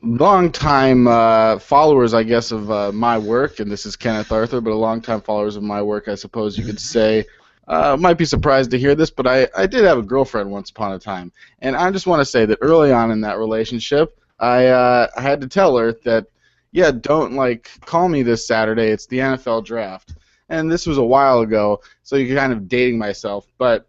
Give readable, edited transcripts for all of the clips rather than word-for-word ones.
Long-time followers, I guess, of my work, and this is Kenneth Arthur, but a long-time followers of my work, I suppose you could say, might be surprised to hear this, but I did have a girlfriend once upon a time, and I just want to say that early on in that relationship, I had to tell her that, yeah, don't call me this Saturday. It's the NFL draft, and this was a while ago, so you're kind of dating myself, but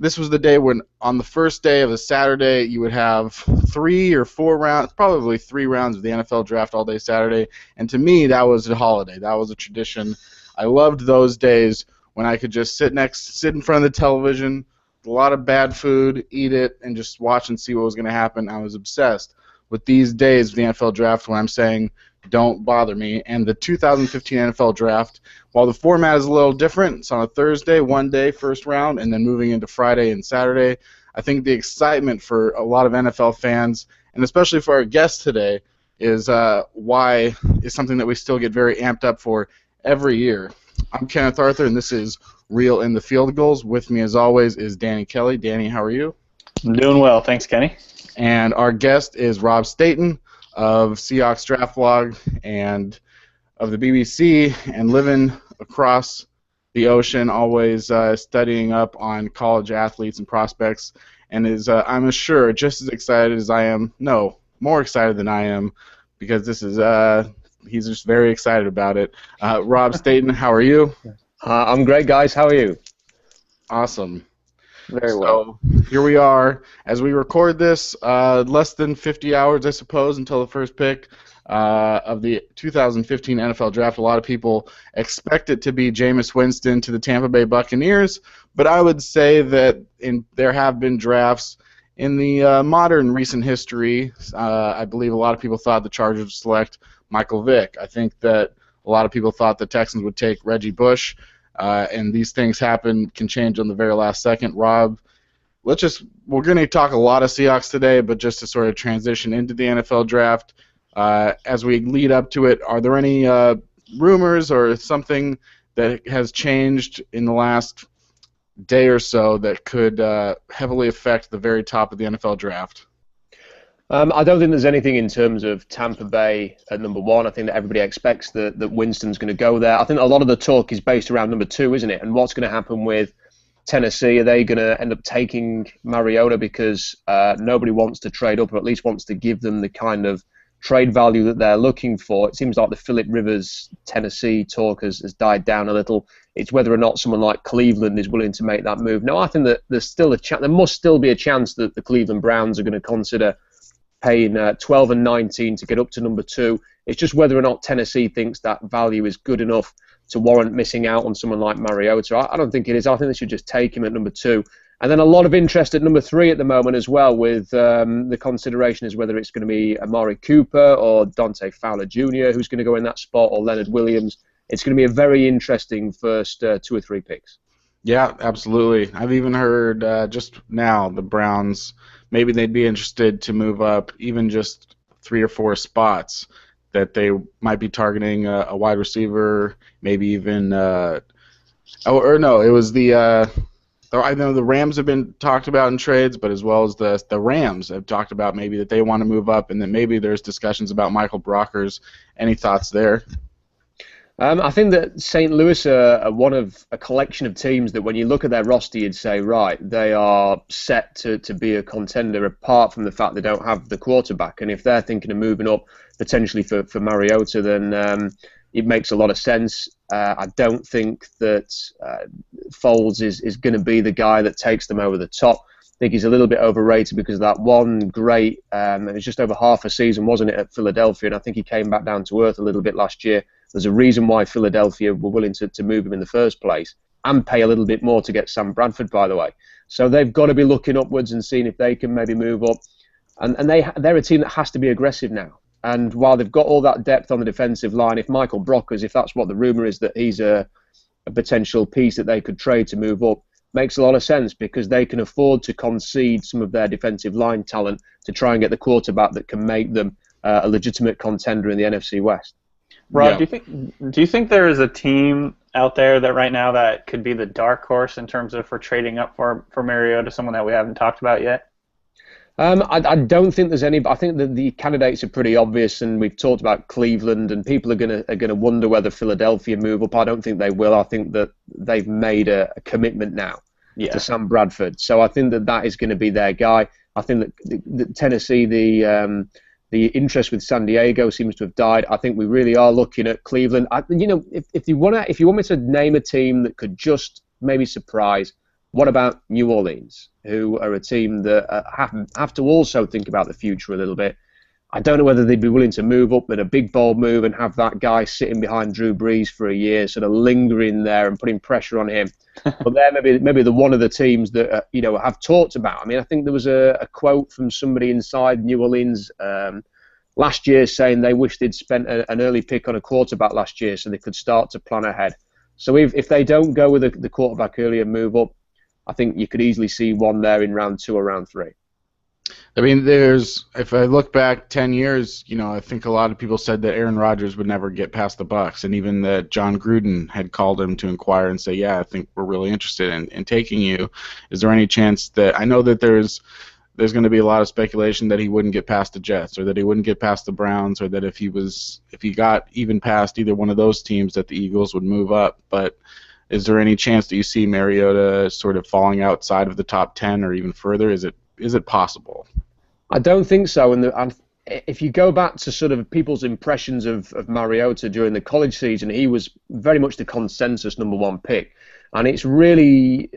this was the day when, on the first day of a Saturday, you would have 3 or 4 rounds, probably 3 rounds of the NFL draft all day Saturday. And to me, that was a holiday. That was a tradition. I loved those days when I could just sit in front of the television, a lot of bad food, eat it, and just watch and see what was going to happen. I was obsessed with these days of the NFL draft when I'm saying, don't bother me. And the 2015 NFL draft, while the format is a little different, it's on a Thursday, one day, first round, and then moving into Friday and Saturday. I think the excitement for a lot of NFL fans, and especially for our guests today, is something that we still get very amped up for every year. I'm Kenneth Arthur, and this is Real in the Field Goals. With me, as always, is Danny Kelly. Danny, how are you? I'm doing well, thanks, Kenny. And our guest is Rob Staton of Seahawks Draft Blog and of the BBC, and living across the ocean, always studying up on college athletes and prospects, and is, I'm sure, just as excited as I am, no, more excited than I am, because this is, he's just very excited about it. Rob Staton, how are you? I'm great, guys. How are you? Awesome. Very well. So here we are, as we record this, less than 50 hours, I suppose, until the first pick of the 2015 NFL Draft. A lot of people expect it to be Jameis Winston to the Tampa Bay Buccaneers, but I would say that there have been drafts in the modern recent history. I believe a lot of people thought the Chargers would select Michael Vick. I think that a lot of people thought the Texans would take Reggie Bush. And these things can change on the very last second. Rob, we're going to talk a lot of Seahawks today, but just to sort of transition into the NFL draft, as we lead up to it, are there any rumors or something that has changed in the last day or so that could heavily affect the very top of the NFL draft? I don't think there's anything in terms of Tampa Bay at number one. I think that everybody expects that Winston's going to go there. I think a lot of the talk is based around number two, isn't it? And what's going to happen with Tennessee? Are they going to end up taking Mariota because nobody wants to trade up, or at least wants to give them the kind of trade value that they're looking for? It seems like the Phillip Rivers Tennessee talk has died down a little. It's whether or not someone like Cleveland is willing to make that move. No, I think that there's still there must still be a chance that the Cleveland Browns are going to consider paying 12 and 19 to get up to number two. It's just whether or not Tennessee thinks that value is good enough to warrant missing out on someone like Mariota. I don't think it is. I think they should just take him at number two. And then a lot of interest at number three at the moment as well, with the consideration is whether it's going to be Amari Cooper or Dante Fowler Jr. who's going to go in that spot, or Leonard Williams. It's going to be a very interesting first 2 or 3 picks. Yeah, absolutely. I've even heard just now the Browns, maybe they'd be interested to move up even just 3 or 4 spots, that they might be targeting a wide receiver, maybe even I know the Rams have been talked about in trades, but as well as the Rams have talked about maybe that they want to move up, and then maybe there's discussions about Michael Brockers. Any thoughts there? I think that St. Louis are one of a collection of teams that when you look at their roster, you'd say, right, they are set to be a contender, apart from the fact they don't have the quarterback. And if they're thinking of moving up potentially for Mariota, then it makes a lot of sense. I don't think that Foles is going to be the guy that takes them over the top. I think he's a little bit overrated because of that one great, it was just over half a season, wasn't it, at Philadelphia? And I think he came back down to earth a little bit last year. There's a reason why Philadelphia were willing to move him in the first place, and pay a little bit more to get Sam Bradford, by the way. So they've got to be looking upwards and seeing if they can maybe move up. And they're a team that has to be aggressive now. And while they've got all that depth on the defensive line, if Michael Brockers, if that's what the rumour is, that he's a potential piece that they could trade to move up, makes a lot of sense, because they can afford to concede some of their defensive line talent to try and get the quarterback that can make them a legitimate contender in the NFC West. Rob, yeah. Do you think there is a team out there that right now that could be the dark horse in terms of for trading up for Mariota, someone that we haven't talked about yet? I don't think there's any. I think that the candidates are pretty obvious, and we've talked about Cleveland, and people are gonna wonder whether Philadelphia move up. I don't think they will. I think that they've made a commitment now to Sam Bradford, so I think that is going to be their guy. I think that Tennessee, the interest with San Diego seems to have died. I think we really are looking at Cleveland. If you want me to name a team that could just maybe surprise, what about New Orleans, who are a team that have to also think about the future a little bit? I don't know whether they'd be willing to move up in a big, bold move and have that guy sitting behind Drew Brees for a year, sort of lingering there and putting pressure on him. But they're maybe the one of the teams that have talked about. I mean, I think there was a quote from somebody inside New Orleans last year saying they wish they'd spent an early pick on a quarterback last year so they could start to plan ahead. So if they don't go with the quarterback early and move up, I think you could easily see one there in round 2 or round 3. I mean, if I look back 10 years, I think a lot of people said that Aaron Rodgers would never get past the Bucs, and even that John Gruden had called him to inquire and say, yeah, I think we're really interested in taking you. Is there any chance that, I know that there's going to be a lot of speculation that he wouldn't get past the Jets, or that he wouldn't get past the Browns, or that if he got even past either one of those teams that the Eagles would move up, but is there any chance that you see Mariota sort of falling outside of the top 10 or even further? Is it possible? I don't think so. And if you go back to sort of people's impressions of Mariota during the college season, he was very much the consensus number 1 pick. And it's really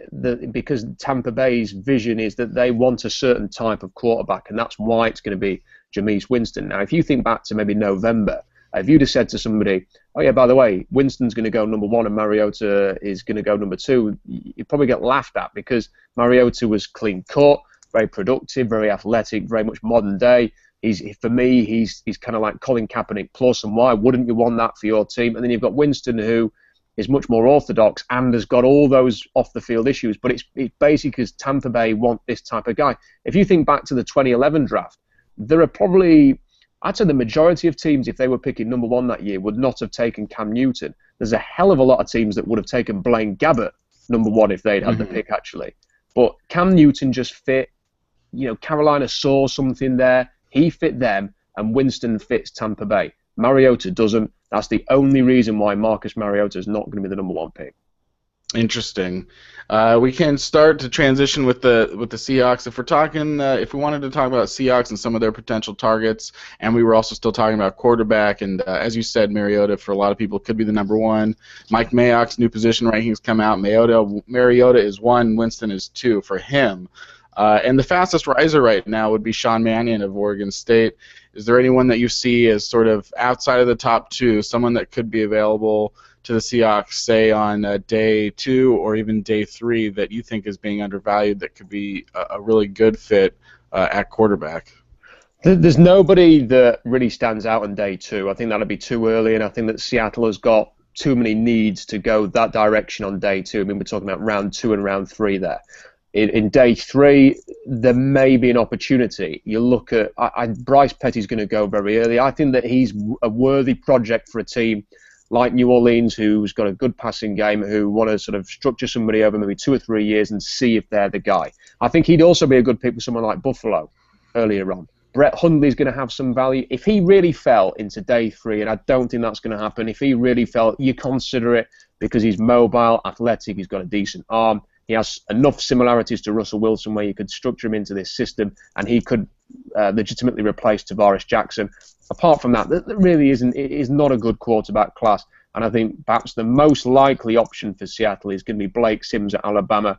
because Tampa Bay's vision is that they want a certain type of quarterback, and that's why it's going to be Jameis Winston. Now, if you think back to maybe November, if you'd have said to somebody, oh yeah, by the way, Winston's going to go number 1 and Mariota is going to go number 2, you'd probably get laughed at, because Mariota was clean cut, very productive, very athletic, very much modern day. For me, he's kind of like Colin Kaepernick plus, and why wouldn't you want that for your team? And then you've got Winston, who is much more orthodox and has got all those off-the-field issues, but it's basically because Tampa Bay want this type of guy. If you think back to the 2011 draft, there are probably, I'd say the majority of teams, if they were picking number 1 that year, would not have taken Cam Newton. There's a hell of a lot of teams that would have taken Blaine Gabbert number 1 if they'd had the pick, actually. But Cam Newton just fit. Carolina saw something there. He fit them, and Winston fits Tampa Bay. Mariota doesn't. That's the only reason why Marcus Mariota is not going to be the number 1 pick. Interesting. We can start to transition with the Seahawks. If we wanted to talk about Seahawks and some of their potential targets, and we were also still talking about quarterback, and as you said, Mariota for a lot of people could be the number 1. Mike Mayock's new position rankings come out. Mariota is 1, Winston is 2 for him. And the fastest riser right now would be Sean Mannion of Oregon State. Is there anyone that you see as sort of outside of the top 2, someone that could be available to the Seahawks, say on day 2 or even day 3, that you think is being undervalued that could be a really good fit at quarterback? There's nobody that really stands out on day 2. I think that'll be too early, and I think that Seattle has got too many needs to go that direction on day 2. I mean, we're talking about round 2 and round 3 there. In day 3, there may be an opportunity. You look at Bryce Petty's going to go very early. I think that he's a worthy project for a team like New Orleans, who's got a good passing game, who want to sort of structure somebody over maybe 2 or 3 years and see if they're the guy. I think he'd also be a good pick for someone like Buffalo earlier on. Brett Hundley's going to have some value. If he really fell into day 3, and I don't think that's going to happen, if he really fell, you consider it, because he's mobile, athletic, he's got a decent arm. He has enough similarities to Russell Wilson where you could structure him into this system, and he could legitimately replace Tavares Jackson. Apart from that, there really isn't. It is not a good quarterback class, and I think perhaps the most likely option for Seattle is going to be Blake Sims at Alabama.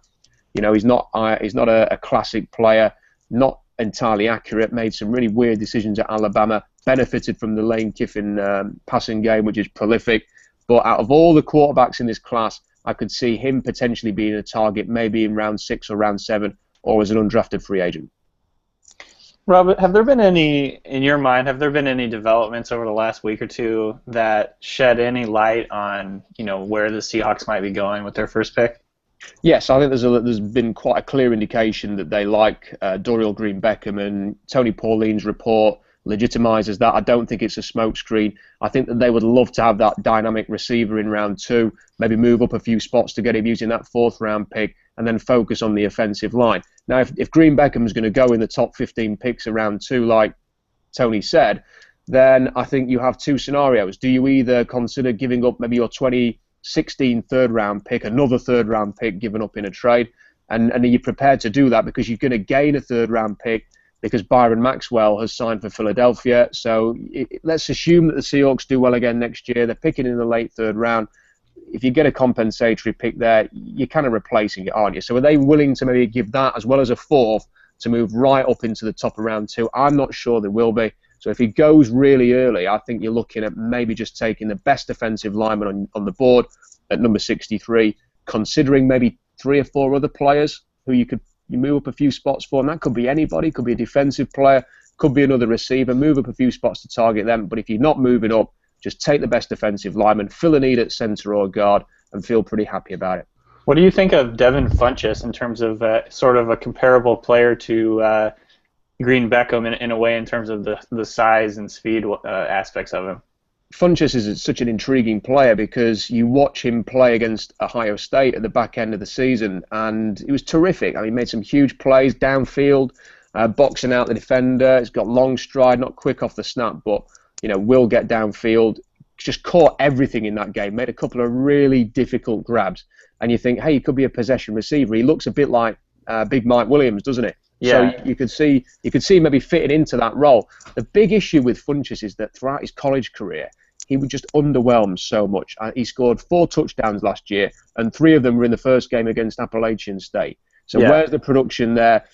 He's not a classic player, not entirely accurate, made some really weird decisions at Alabama, benefited from the Lane Kiffin passing game, which is prolific. But out of all the quarterbacks in this class, I could see him potentially being a target maybe in round 6 or round 7, or as an undrafted free agent. Rob, have there been any developments over the last week or 2 that shed any light on, where the Seahawks might be going with their first pick? Yes, I think there's been quite a clear indication that they like Dorial Green-Beckham, and Tony Pauline's report legitimizes that. I don't think it's a smokescreen. I think that they would love to have that dynamic receiver in round 2, maybe move up a few spots to get him using that 4th round pick, and then focus on the offensive line. Now, if Green Beckham's going to go in the top 15 picks around 2, like Tony said, then I think you have two scenarios. Do you either consider giving up maybe your 2016 third-round pick, another third-round pick given up in a trade, and are you prepared to do that because you're going to gain a third-round pick because Byron Maxwell has signed for Philadelphia? So let's assume that the Seahawks do well again next year. They're picking in the late third round. If you get a compensatory pick there, you're kind of replacing it, aren't you? So are they willing to maybe give that as well as a fourth to move right up into the top of round 2? I'm not sure they will be. So if he goes really early, I think you're looking at maybe just taking the best defensive lineman on the board at number 63, considering maybe 3 or 4 other players who you move up a few spots for, and that could be anybody, could be a defensive player, could be another receiver, move up a few spots to target them. But if you're not moving up, just take the best defensive lineman, fill a need at center or guard, and feel pretty happy about it. What do you think of Devin Funchess in terms of sort of a comparable player to Green Beckham in a way in terms of the size and speed aspects of him? Funchess is such an intriguing player because you watch him play against Ohio State at the back end of the season, and he was terrific. I mean, he made some huge plays downfield, boxing out the defender. He's got long stride, not quick off the snap, but will get downfield. Just caught everything in that game. Made a couple of really difficult grabs, and you think, hey, he could be a possession receiver. He looks a bit like Big Mike Williams, doesn't it? Yeah. So you could see maybe fitting into that role. The big issue with Funchess is that throughout his college career, he would just underwhelm so much. He scored 4 touchdowns last year, and 3 of them were in the first game against Appalachian State. So where's the production there?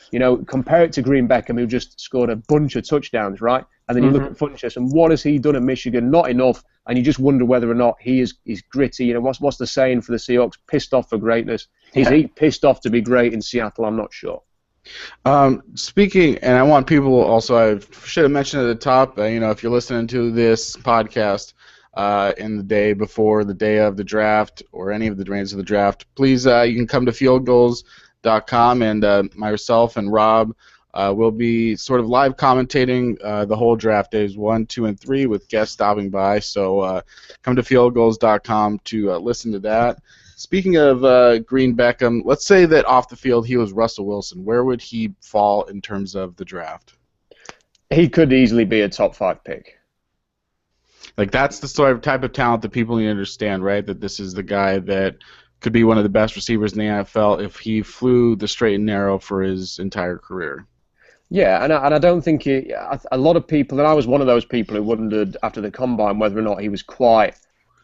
Compare it to Green Beckham, who just scored a bunch of touchdowns, right? And then you look at Funchess, and what has he done at Michigan? Not enough. And you just wonder whether or not he's gritty. What's the saying for the Seahawks? Pissed off for greatness. Is he pissed off to be great in Seattle? I'm not sure. Speaking, and I want people also, I should have mentioned at the top, if you're listening to this podcast in the day before the day of the draft or any of the days of the draft, please, you can come to fieldgoals.com, and myself and Rob will be sort of live commentating the whole draft days 1, 2, and 3 with guests stopping by. So come to fieldgoals.com to listen to that. Speaking of Green Beckham, let's say that off the field he was Russell Wilson. Where would he fall in terms of the draft? He could easily be a top 5 pick. Like, that's the sort of type of talent that people need to understand, right? That this is the guy that could be one of the best receivers in the NFL if he flew the straight and narrow for his entire career. Yeah, and I don't think a lot of people, and I was one of those people who wondered after the Combine whether or not he was quite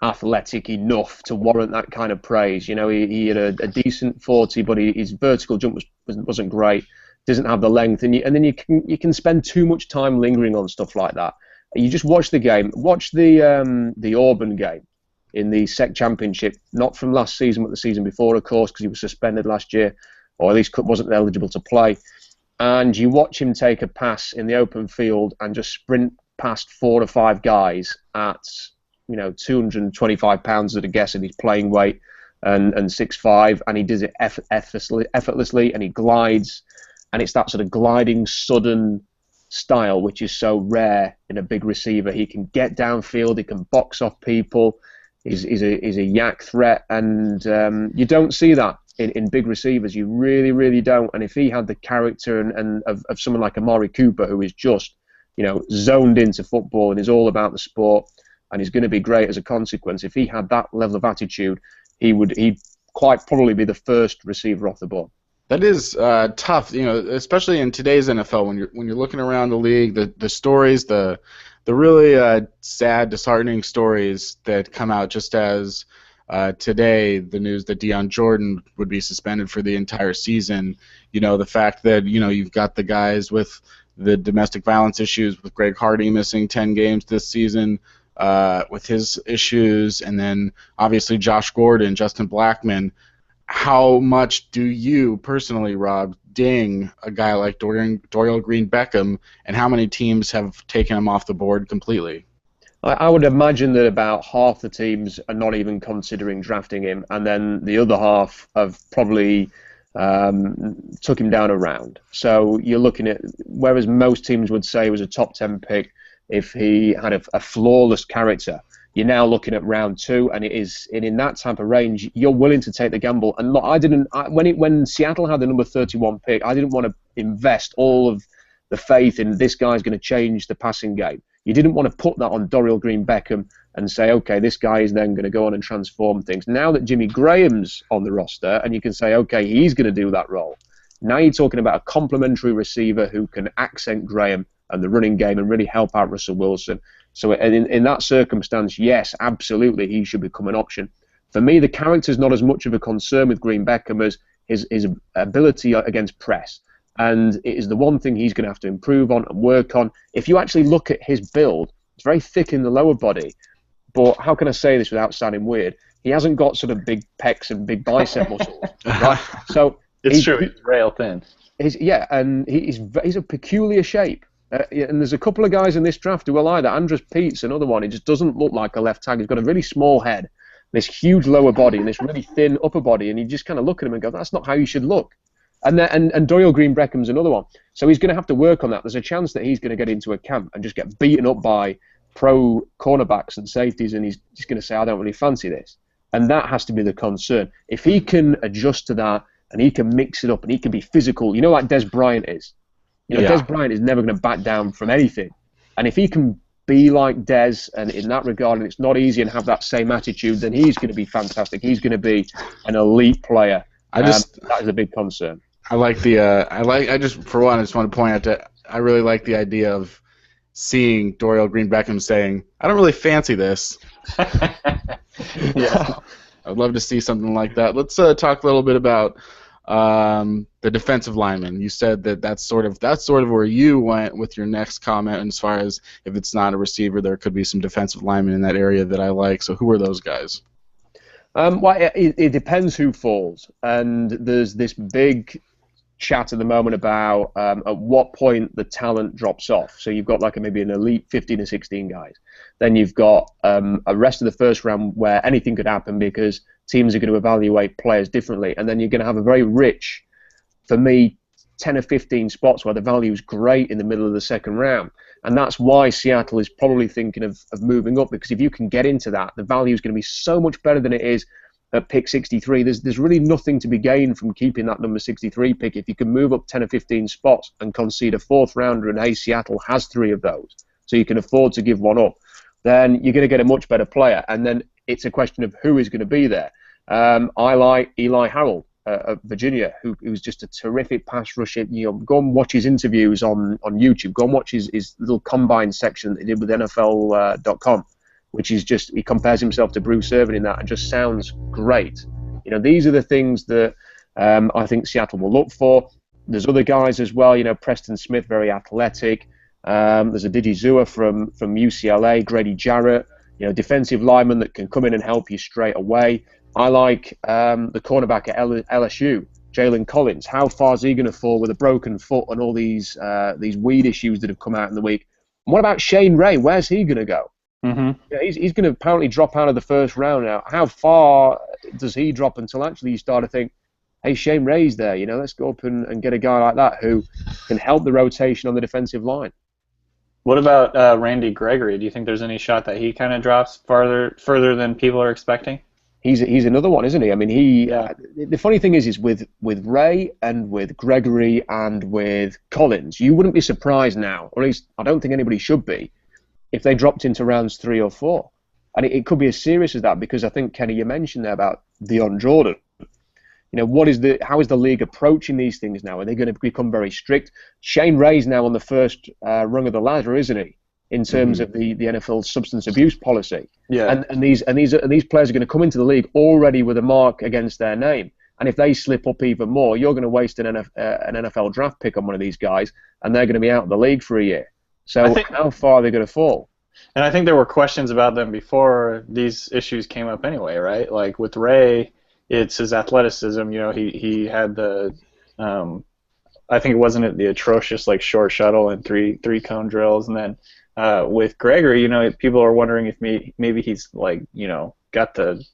athletic enough to warrant that kind of praise. He had a decent 40, but his vertical jump wasn't great. Doesn't have the length, and then you can spend too much time lingering on stuff like that. You just watch the game. Watch the Auburn game in the SEC Championship, not from last season, but the season before, of course, because he was suspended last year, or at least wasn't eligible to play. And you watch him take a pass in the open field and just sprint past 4 or 5 guys at 225 pounds at a guess at his playing weight and 6'5", and he does it effortlessly, and he glides, and it's that sort of gliding, sudden style which is so rare in a big receiver. He can get downfield, he can box off people, he's a yak threat, and you don't see that in big receivers. You really, really don't. And if he had the character and of someone like Amari Cooper, who is just zoned into football and is all about the sport, and he's going to be great as a consequence. If he had that level of attitude, he'd quite probably be the first receiver off the board. That is tough, especially in today's NFL when you're looking around the league. The stories, the really sad, disheartening stories that come out just as today, the news that Deion Jordan would be suspended for the entire season. The fact that you've got the guys with the domestic violence issues, with Greg Hardy missing 10 games this season. With his issues, and then obviously Josh Gordon, Justin Blackmon. How much do you personally, Rob, ding a guy like Dorial Green Beckham, and how many teams have taken him off the board completely? I would imagine that about half the teams are not even considering drafting him, and then the other half have probably took him down a round. So you're looking at, whereas most teams would say he was a top 10 pick, if he had a flawless character, you're now looking at round 2, and in that type of range, you're willing to take the gamble. And look, when Seattle had the number 31 pick, I didn't want to invest all of the faith in this guy's going to change the passing game. You didn't want to put that on Dorial Green-Beckham and say, okay, this guy is then going to go on and transform things. Now that Jimmy Graham's on the roster, and you can say, okay, he's going to do that role. Now you're talking about a complementary receiver who can accent Graham and the running game and really help out Russell Wilson. So in that circumstance, yes, absolutely, he should become an option. For me, the character's not as much of a concern with Green-Beckham as his ability against press. And it is the one thing he's going to have to improve on and work on. If you actually look at his build, it's very thick in the lower body. But how can I say this without sounding weird? He hasn't got sort of big pecs and big bicep muscles, right? So it's true. He's rail thin. He's a peculiar shape. And there's a couple of guys in this draft who are like that. Andres Pete's another one. He just doesn't look like a left tackle. He's got a really small head, this huge lower body, and this really thin upper body. And you just kind of look at him and go, that's not how you should look. And Dorial Green-Beckham's another one. So he's going to have to work on that. There's a chance that he's going to get into a camp and just get beaten up by pro cornerbacks and safeties, and he's just going to say, I don't really fancy this. And that has to be the concern. If he can adjust to that and he can mix it up and he can be physical, like Des Bryant is. Des Bryant is never going to back down from anything. And if he can be like Des, and in that regard, and it's not easy, and have that same attitude, then he's going to be fantastic. He's going to be an elite player. That is a big concern. I just want to point out that I really like the idea of seeing Dorial Green-Beckham saying, I don't really fancy this. Yeah. I'd love to see something like that. Let's talk a little bit about the defensive lineman. You said that's sort of where you went with your next comment, as far as if it's not a receiver, there could be some defensive linemen in that area that I like. So who are those guys? Well, it depends who falls. And there's this big chat at the moment about at what point the talent drops off. So you've got maybe an elite 15 or 16 guys. Then you've got a rest of the first round where anything could happen because teams are going to evaluate players differently. And then you're going to have a very rich, for me, 10 or 15 spots where the value is great in the middle of the second round. And that's why Seattle is probably thinking of moving up, because if you can get into that, the value is going to be so much better than it is at pick 63. There's really nothing to be gained from keeping that number 63 pick. If you can move up 10 or 15 spots and concede a fourth rounder, and hey, Seattle has 3 of those, so you can afford to give one up, then you're going to get a much better player. And then it's a question of who is going to be there. I like Eli Harold of Virginia, who's just a terrific pass rusher. Go and watch his interviews on YouTube. Go and watch his little combine section that he did with NFL.com. which is just, he compares himself to Bruce Irvin in that and just sounds great. These are the things that I think Seattle will look for. There's other guys as well, Preston Smith, very athletic. There's a Didi Zua from UCLA, Grady Jarrett, defensive lineman that can come in and help you straight away. I like the cornerback at LSU, Jalen Collins. How far is he going to fall with a broken foot and all these weed issues that have come out in the week? And what about Shane Ray? Where's he going to go? Mm-hmm. He's going to apparently drop out of the first round now. How far does he drop until actually you start to think, hey, Shane Ray's there, let's go up and get a guy like that who can help the rotation on the defensive line. What about Randy Gregory? Do you think there's any shot that he kind of drops further than people are expecting? He's another one, isn't he? I mean, the funny thing is with Ray and with Gregory and with Collins, you wouldn't be surprised now, or at least I don't think anybody should be, if they dropped into rounds 3 or 4. And it could be as serious as that, because I think, Kenny, you mentioned there about Deion Jordan. How is the league approaching these things now? Are they going to become very strict? Shane Ray's now on the first rung of the ladder, isn't he, in terms of the NFL's substance abuse policy? Yeah. And these players are going to come into the league already with a mark against their name. And if they slip up even more, you're going to waste an NFL draft pick on one of these guys, and they're going to be out of the league for a year. So how far are they going to fall? And I think there were questions about them before these issues came up anyway, right? Like with Ray, it's his athleticism. He had the, I think it wasn't the atrocious short shuttle and three cone drills, and then with Gregory, people are wondering if maybe he's got the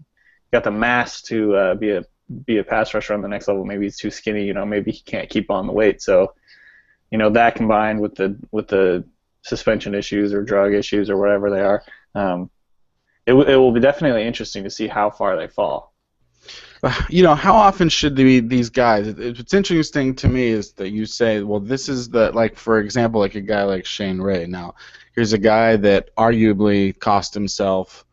mass to be a pass rusher on the next level. Maybe he's too skinny. Maybe he can't keep on the weight. So, that combined with the suspension issues or drug issues or whatever they are, it will be definitely interesting to see how far they fall. How often should these guys? What's interesting to me is that you say, well, this is like, for example, like a guy like Shane Ray. Now, here's a guy that arguably cost himself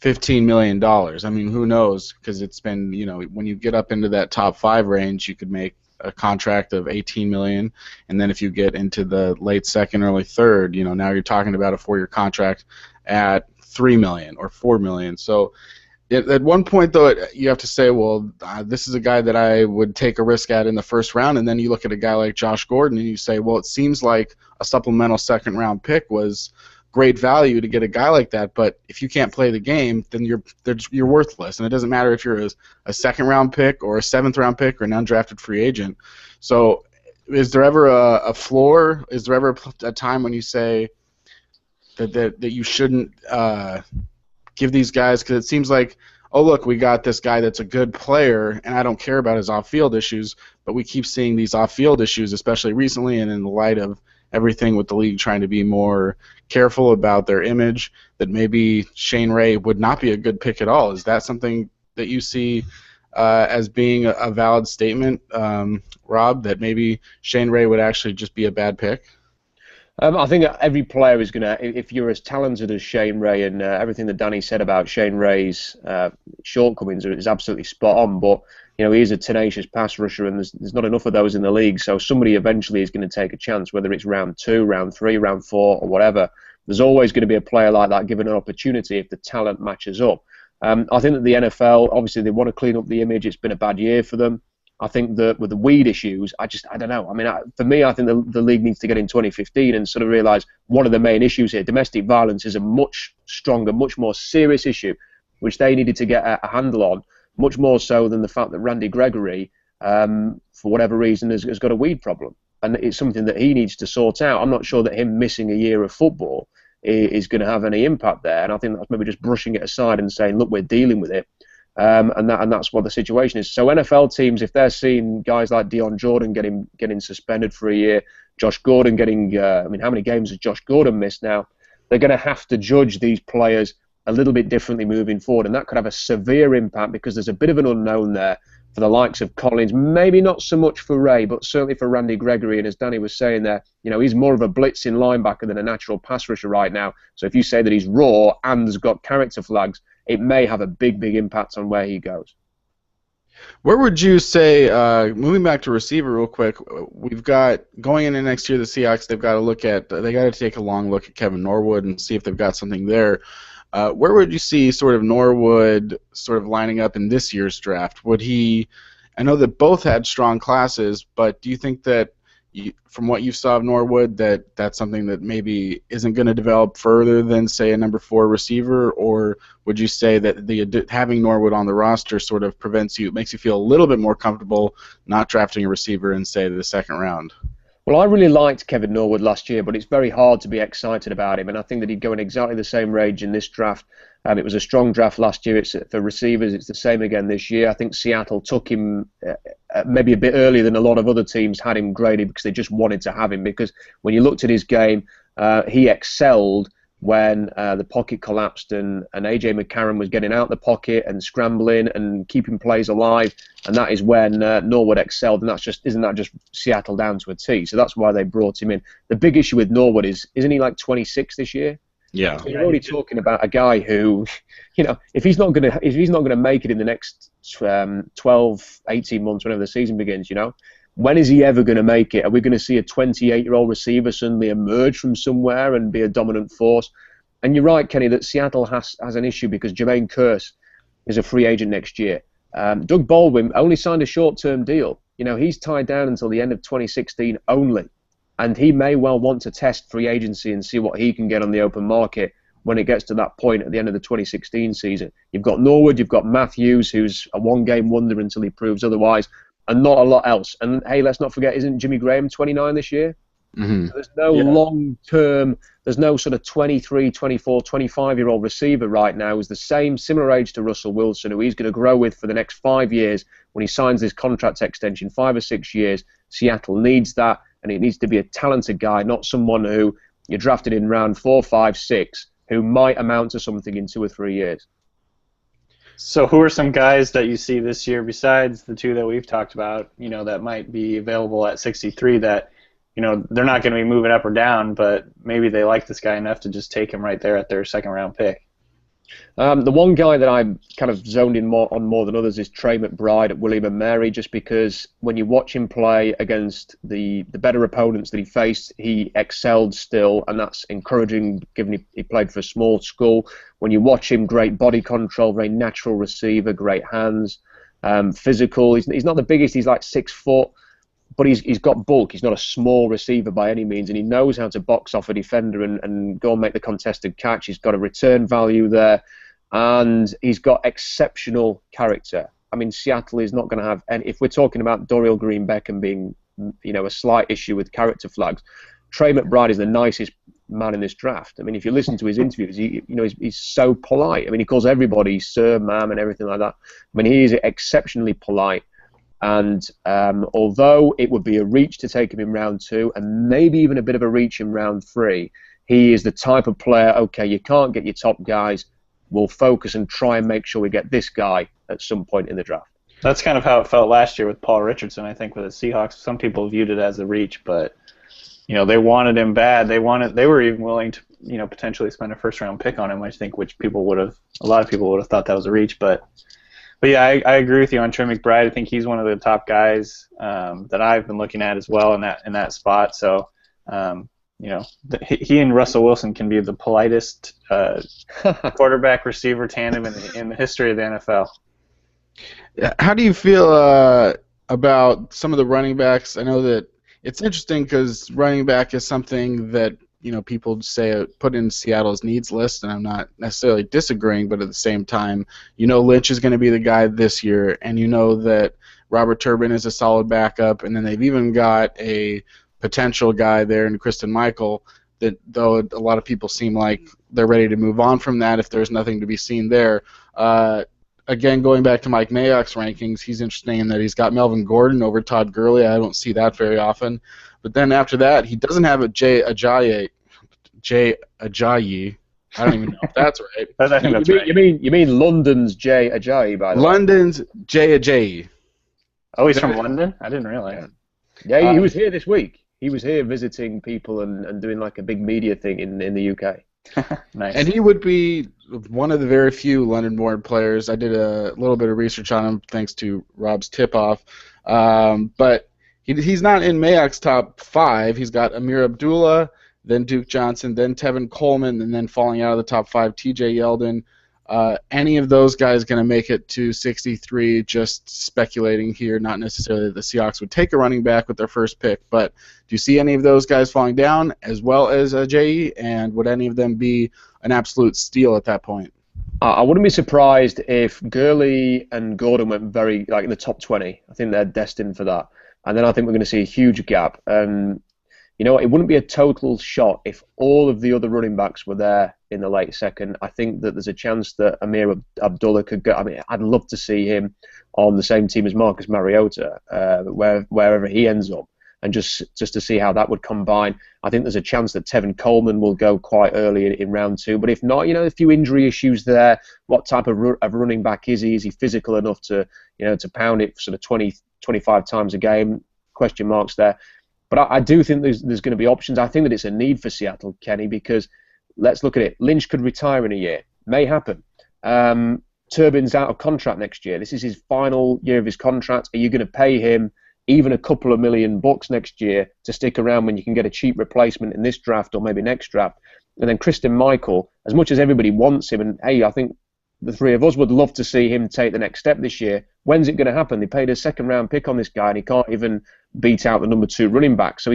$15 million. I mean, who knows? Because it's been, when you get up into that top 5 range, you could make a contract of $18 million, and then if you get into the late second, early third, now you're talking about a 4-year contract at $3 million or $4 million. So at one point, though, you have to say, well, this is a guy that I would take a risk at in the first round, and then you look at a guy like Josh Gordon, and you say, well, it seems like a supplemental second-round pick was great value to get a guy like that, but if you can't play the game, then you're worthless, and it doesn't matter if you're a second-round pick or a seventh-round pick or an undrafted free agent. So is there ever a floor? Is there ever a time when you say that you shouldn't give these guys, because it seems like, oh, look, we got this guy that's a good player, and I don't care about his off-field issues, but we keep seeing these off-field issues, especially recently, and in the light of everything with the league trying to be more careful about their image, that maybe Shane Ray would not be a good pick at all. Is that something that you see as being a valid statement, Rob, that maybe Shane Ray would actually just be a bad pick? I think every player is going to, if you're as talented as Shane Ray, and everything that Danny said about Shane Ray's shortcomings is absolutely spot on, but he is a tenacious pass rusher, and there's not enough of those in the league, so somebody eventually is going to take a chance, whether it's round 2, round 3, round 4, or whatever. There's always going to be a player like that given an opportunity if the talent matches up. I think that the NFL, obviously, they want to clean up the image. It's been a bad year for them. I think that with the weed issues, I don't know. I mean, for me, I think the league needs to get in 2015 and sort of realize one of the main issues here, domestic violence, is a much stronger, much more serious issue, which they needed to get a handle on, much more so than the fact that Randy Gregory, for whatever reason, has got a weed problem. And it's something that he needs to sort out. I'm not sure that him missing a year of football is going to have any impact there. And I think that's maybe just brushing it aside and saying, look, we're dealing with it. And that's what the situation is. So NFL teams, if they're seeing guys like Deion Jordan getting suspended for a year, Josh Gordon getting, how many games has Josh Gordon missed now? They're going to have to judge these players a little bit differently moving forward, and that could have a severe impact because there's a bit of an unknown there for the likes of Collins. Maybe not so much for Ray, but certainly for Randy Gregory. And as Danny was saying there, he's more of a blitzing linebacker than a natural pass rusher right now. So if you say that he's raw and has got character flags, it may have a big impact on where he goes. Where would you say, moving back to receiver real quick, we've got, going into next year, the Seahawks, they got to take a long look at Kevin Norwood and see if they've got something there. Where would you see sort of Norwood sort of lining up in this year's draft? I know that both had strong classes, but do you think that, from what you saw of Norwood, that's something that maybe isn't going to develop further than, say, a number 4 receiver? Or would you say that having Norwood on the roster sort of makes you feel a little bit more comfortable not drafting a receiver in, say, the second round? Well, I really liked Kevin Norwood last year, but it's very hard to be excited about him. And I think that he'd go in exactly the same range in this draft. It was a strong draft last year. It's for receivers. It's the same again this year. I think Seattle took him maybe a bit earlier than a lot of other teams had him graded because they just wanted to have him. Because when you looked at his game, he excelled when the pocket collapsed and A.J. McCarron was getting out the pocket and scrambling and keeping plays alive. And that is when Norwood excelled. And isn't that just Seattle down to a T? So that's why they brought him in. The big issue with Norwood isn't he like 26 this year? Yeah. So you're already talking about a guy who, if he's not gonna make it in the next 12, 18 months, whenever the season begins, when is he ever going to make it? Are we going to see a 28-year-old receiver suddenly emerge from somewhere and be a dominant force? And you're right, Kenny, that Seattle has an issue because Jermaine Kearse is a free agent next year. Doug Baldwin only signed a short-term deal. He's tied down until the end of 2016 only. And he may well want to test free agency and see what he can get on the open market when it gets to that point at the end of the 2016 season. You've got Norwood, you've got Matthews, who's a one-game wonder until he proves otherwise, and not a lot else. And, hey, let's not forget, isn't Jimmy Graham 29 this year? Mm-hmm. So there's no long-term, there's no sort of 23, 24, 25-year-old receiver right now who's the similar age to Russell Wilson, who he's going to grow with for the next 5 years when he signs this contract extension, 5 or 6 years. Seattle needs that, and it needs to be a talented guy, not someone who you're drafted in round 4, 5, 6, who might amount to something in 2 or 3 years. So who are some guys that you see this year besides the two that we've talked about, that might be available at 63 that, they're not going to be moving up or down, but maybe they like this guy enough to just take him right there at their second-round pick? The one guy that I'm kind of zoned in more than others is Trey McBride at William & Mary, just because when you watch him play against the better opponents that he faced, he excelled still, and that's encouraging given he played for a small school. When you watch him, great body control, very natural receiver, great hands, physical. He's not the biggest, he's like 6 foot, but he's got bulk. He's not a small receiver by any means, and he knows how to box off a defender and go and make the contested catch. He's got a return value there, and he's got exceptional character. I mean, Seattle is not going to have any. If we're talking about Dorial Green-Beckham being, a slight issue with character flags, Trey McBride is the nicest man in this draft. I mean, if you listen to his interviews, he's so polite. I mean, he calls everybody sir, ma'am, and everything like that. I mean, he is exceptionally polite. And although it would be a reach to take him in round 2 and maybe even a bit of a reach in round 3, he is the type of player, okay, you can't get your top guys, we'll focus and try and make sure we get this guy at some point in the draft. That's kind of how it felt last year with Paul Richardson, I think, with the Seahawks. Some people viewed it as a reach, but they wanted him bad. They were even willing to potentially spend a first-round pick on him, I think, which a lot of people would have thought that was a reach, but yeah, I agree with you on Trey McBride. I think he's one of the top guys that I've been looking at as well in that spot. So, he and Russell Wilson can be the politest quarterback receiver tandem in the history of the NFL. How do you feel about some of the running backs? I know that it's interesting because running back is something that people say put in Seattle's needs list, and I'm not necessarily disagreeing, but at the same time, Lynch is going to be the guy this year, and that Robert Turbin is a solid backup, and then they've even got a potential guy there in Kristen Michael that, though a lot of people seem like they're ready to move on from that if there's nothing to be seen there. Again, going back to Mike Mayock's rankings, he's interesting in that he's got Melvin Gordon over Todd Gurley. I don't see that very often. But then after that, he doesn't have a Jay Ajayi. I don't even know if that's right. I think that's right. You mean London's Jay Ajayi, by the way? London's Jay Ajayi. Oh, he's from London? I didn't realize. Yeah, he was here this week. He was here visiting people and doing like a big media thing in the UK. Nice. And he would be one of the very few London-born players. I did a little bit of research on him thanks to Rob's tip-off. But he's not in Mayock's top 5. He's got Amir Abdullah, then Duke Johnson, then Tevin Coleman, and then falling out of the top 5, T.J. Yeldon. Any of those guys going to make it to 63? Just speculating here, not necessarily that the Seahawks would take a running back with their first pick, but do you see any of those guys falling down as well as Ajayi, and would any of them be an absolute steal at that point? I wouldn't be surprised if Gurley and Gordon went very in the top 20. I think they're destined for that. And then I think we're going to see a huge gap. It wouldn't be a total shot if all of the other running backs were there in the late second. I think that there's a chance that Amir Abdullah could go. I mean, I'd love to see him on the same team as Marcus Mariota, wherever he ends up, and just to see how that would combine. I think there's a chance that Tevin Coleman will go quite early in round 2. But if not, a few injury issues there. What type of running back is he? Is he physical enough to pound it sort of 20, 25 times a game? Question marks there. But I do think there's going to be options. I think that it's a need for Seattle, Kenny, because let's look at it. Lynch could retire in a year. May happen. Turbin's out of contract next year. This is his final year of his contract. Are you going to pay him even a couple of $1 million next year to stick around when you can get a cheap replacement in this draft or maybe next draft? And then Kristen Michael, as much as everybody wants him, and hey, I think the three of us would love to see him take the next step this year. When's it going to happen? They paid a second-round pick on this guy, and he can't even beat out the number 2 running back. So,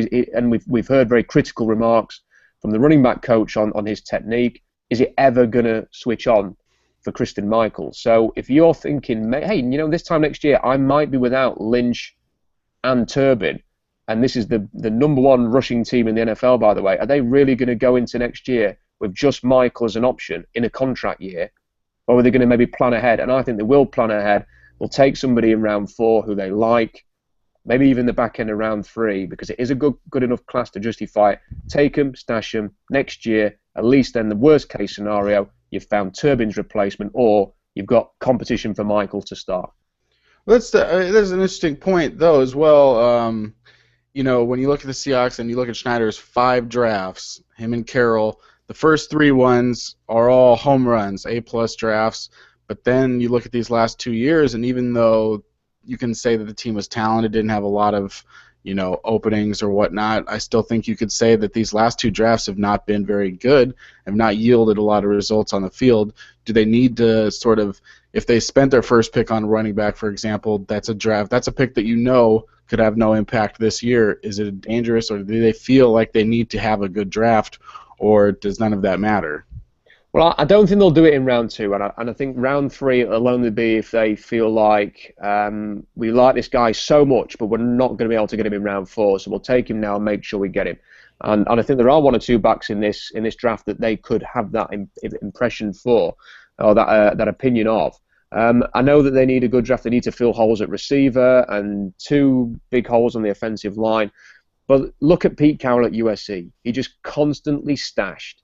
we've heard very critical remarks from the running back coach on his technique. Is it ever going to switch on for Kristen Michael? So, if you're thinking, hey, this time next year I might be without Lynch and Turbin, and this is the number 1 rushing team in the NFL, by the way, are they really going to go into next year with just Michael as an option in a contract year? Or are they going to maybe plan ahead? And I think they will plan ahead. They'll take somebody in round 4 who they like, maybe even the back end of round 3, because it is a good enough class to justify it. Take them, stash them. Next year, at least then the worst case scenario, you've found Turbin's replacement, or you've got competition for Michael to start. Well, that's an interesting point, though, as well. You know, when you look at the Seahawks and you look at Schneider's 5 drafts, him and Carroll, the first 3 ones are all home runs, A-plus drafts. But then you look at these last 2 years, and even though you can say that the team was talented, didn't have a lot of, you know, openings or whatnot, I still think you could say that these last 2 drafts have not been very good, have not yielded a lot of results on the field. Do they need to sort of, if they spent their first pick on running back, for example, that's a pick that you know could have no impact this year. Is it dangerous, or do they feel like they need to have a good draft, or does none of that matter? Well, I don't think they'll do it in round 2, and I think round 3 will only be if they feel like we like this guy so much, but we're not going to be able to get him in round 4, so we'll take him now and make sure we get him. And I think there are 1 or 2 backs in this draft that they could have that impression for, or that opinion of. I know that they need a good draft. They need to fill holes at receiver and 2 big holes on the offensive line. But look at Pete Carroll at USC. He just constantly stashed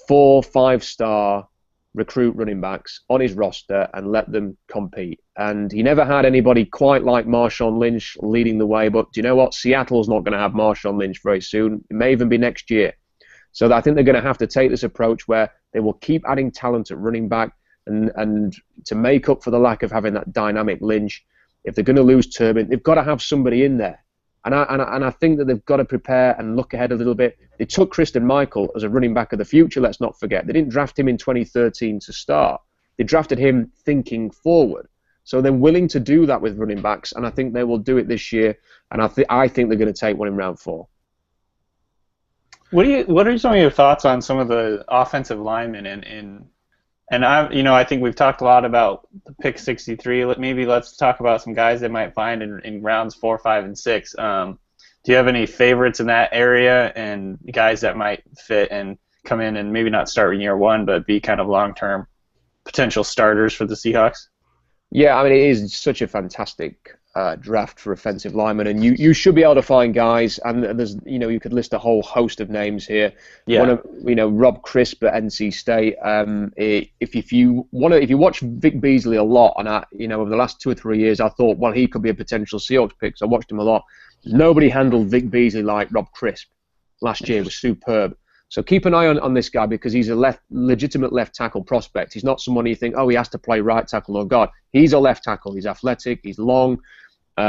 4 5-star recruit running backs on his roster and let them compete. And he never had anybody quite like Marshawn Lynch leading the way. But do you know what? Seattle's not going to have Marshawn Lynch very soon. It may even be next year. So I think they're going to have to take this approach where they will keep adding talent at running back. And to make up for the lack of having that dynamic Lynch, if they're going to lose Turbin, they've got to have somebody in there. And I think that they've got to prepare and look ahead a little bit. They took Christian Michael as a running back of the future, let's not forget. They didn't draft him in 2013 to start. They drafted him thinking forward. So they're willing to do that with running backs, and I think they will do it this year. And I think they're going to take one in round 4. What are some of your thoughts on some of the offensive linemen and I think we've talked a lot about the pick 63. Maybe let's talk about some guys they might find in rounds 4, 5, and 6. Do you have any favorites in that area and guys that might fit and come in and maybe not start in year 1, but be kind of long-term potential starters for the Seahawks? Yeah, I mean, it is such a fantastic draft for offensive linemen, and you should be able to find guys, and there's, you could list a whole host of names here. Yeah. Rob Crisp at NC State. If you watch Vic Beasley a lot, and over the last 2 or 3 years, I thought, well, he could be a potential Seahawks pick. So I watched him a lot. Nobody handled Vic Beasley like Rob Crisp last year. It was superb. So keep an eye on this guy, because he's a legitimate left tackle prospect. He's not someone you think, oh, he has to play right tackle. Oh, God. He's a left tackle. He's athletic. He's long.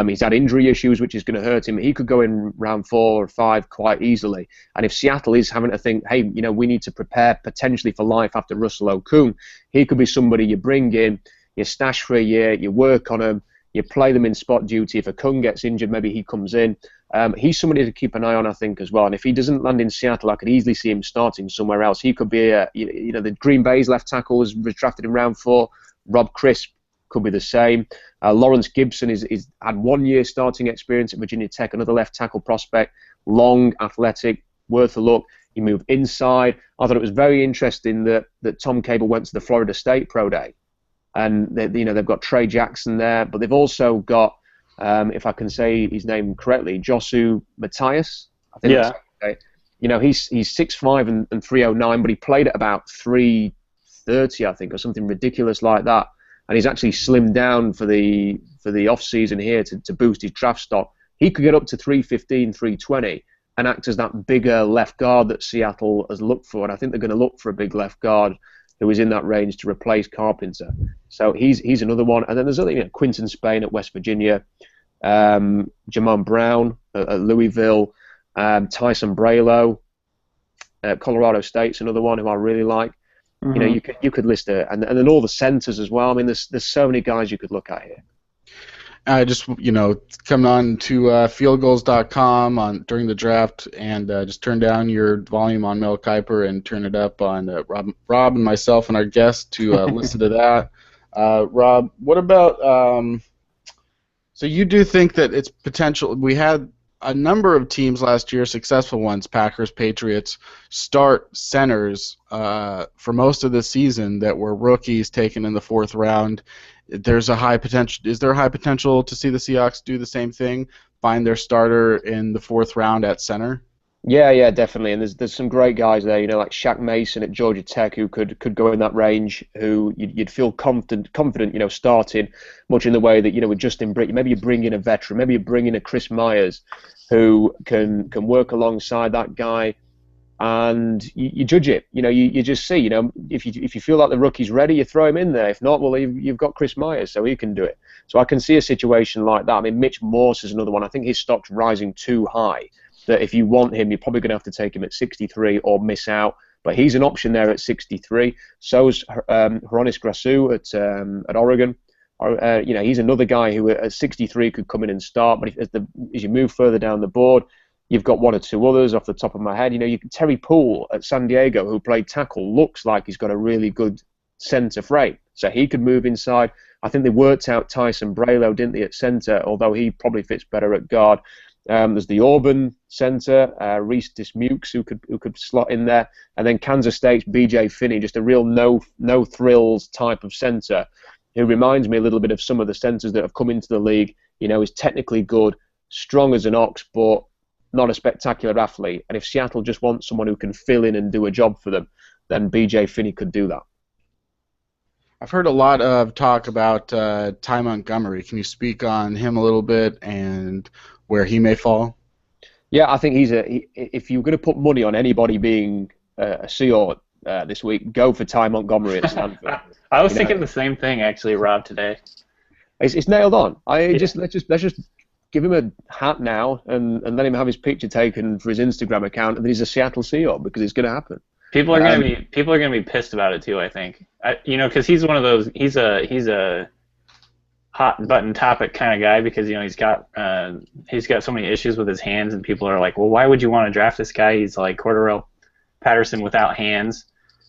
He's had injury issues, which is going to hurt him. He could go in round 4 or 5 quite easily. And if Seattle is having to think, hey, we need to prepare potentially for life after Russell Okung, he could be somebody you bring in, you stash for a year, you work on him, you play them in spot duty. If Okung gets injured, maybe he comes in. He's somebody to keep an eye on, I think, as well. And if he doesn't land in Seattle, I could easily see him starting somewhere else. He could be the Green Bay's left tackle was drafted in round 4. Rob Crisp could be the same. Lawrence Gibson is had 1 year starting experience at Virginia Tech, another left tackle prospect, long, athletic, worth a look. He moved inside. I thought it was very interesting that Tom Cable went to the Florida State Pro Day, and they've got Trey Jackson there, but they've also got, if I can say his name correctly, Josu Matthias. I think yeah. That's okay. He's 6'5" and 309, but he played at about 330, I think, or something ridiculous like that. And he's actually slimmed down for the off season here to boost his draft stock. He could get up to 315, 320, and act as that bigger left guard that Seattle has looked for. And I think they're going to look for a big left guard who is in that range to replace Carpenter. So he's another one. And then there's other, Quinton Spain at West Virginia, Jamon Brown at Louisville, Tyson Braylow at Colorado State's another one who I really like. Mm-hmm. You could list it, and then all the centers as well. I mean, there's so many guys you could look at here. Just come on to fieldgoals.com during the draft, and just turn down your volume on Mel Kiper and turn it up on Rob and myself and our guest to listen to that. Rob, what about? So you do think that it's potential? We had a number of teams last year, successful ones, Packers, Patriots, start centers for most of the season that were rookies taken in the 4th round. There's a high potential. Is there a high potential to see the Seahawks do the same thing, find their starter in the 4th round at center? Yeah, definitely. And there's some great guys there, like Shaq Mason at Georgia Tech, who could go in that range, who you'd feel confident, starting much in the way that, with Justin Britt, maybe you bring in a veteran, maybe you bring in a Chris Myers, who can work alongside that guy, and you judge it. You just see, if you feel like the rookie's ready, you throw him in there. If not, well, you've got Chris Myers, so he can do it. So I can see a situation like that. I mean, Mitch Morse is another one. I think his stock's rising too high, that if you want him, you're probably going to have to take him at 63 or miss out. But he's an option there at 63. So's Hronis Grasu at Oregon. He's another guy who at 63 could come in and start. But as you move further down the board, you've got one or two others off the top of my head. Terry Poole at San Diego, who played tackle, looks like he's got a really good center frame. So he could move inside. I think they worked out Tyson Braylow, didn't they, at center, although he probably fits better at guard. There's the Auburn center, Reese Dismukes, who could slot in there, and then Kansas State's B.J. Finney, just a real no thrills type of center, who reminds me a little bit of some of the centers that have come into the league. Is technically good, strong as an ox, but not a spectacular athlete. And if Seattle just wants someone who can fill in and do a job for them, then B.J. Finney could do that. I've heard a lot of talk about Ty Montgomery. Can you speak on him a little bit and where he may fall? Yeah, I think if you're going to put money on anybody being a Seahawk this week, go for Ty Montgomery at Stanford. I was thinking the same thing, actually, Rob, today. It's nailed on. Let's just give him a hat now and let him have his picture taken for his Instagram account, and then he's a Seattle Seahawk, because it's going to happen. People are gonna be pissed about it too. I think, because he's one of those. He's a hot button topic kind of guy, because he's got so many issues with his hands, and people are like, well, why would you want to draft this guy? He's like Cordarrelle Patterson without hands.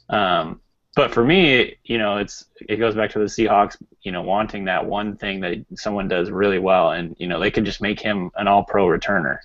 But for me, it goes back to the Seahawks, wanting that one thing that someone does really well, and they could just make him an All-Pro returner.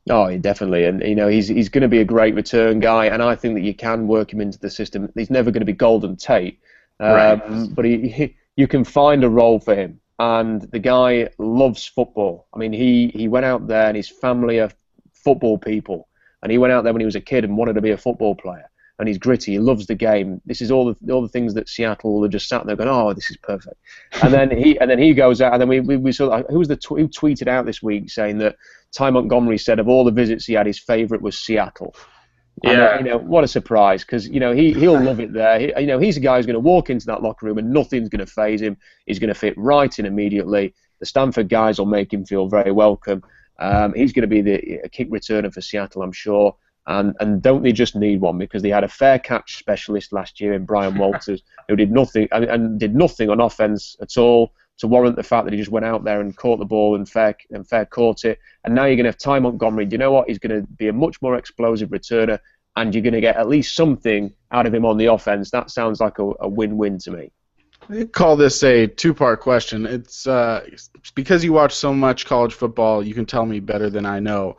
Oh, definitely, and he's going to be a great return guy, and I think that you can work him into the system. He's never going to be Golden Tate, right. But you can find a role for him, and the guy loves football. I mean, he went out there, and his family are football people, and he went out there when he was a kid and wanted to be a football player. And he's gritty. He loves the game. This is all the things that Seattle are just sat there going, oh, this is perfect. And then he goes out, and then we saw who tweeted out this week saying that Ty Montgomery said of all the visits he had, his favorite was Seattle. Yeah. And, what a surprise, because he'll love it there. He's a guy who's going to walk into that locker room and nothing's going to faze him. He's going to fit right in immediately. The Stanford guys will make him feel very welcome. He's going to be a kick returner for Seattle, I'm sure. And don't they just need one, because they had a fair catch specialist last year in Brian Walters who did nothing and did nothing on offense at all to warrant the fact that he just went out there and caught the ball and fair caught it. And now you're going to have Ty Montgomery. Do you know what? He's going to be a much more explosive returner, and you're going to get at least something out of him on the offense. That sounds like a win-win to me. I call this a two-part question. It's because you watch so much college football, you can tell me better than I know.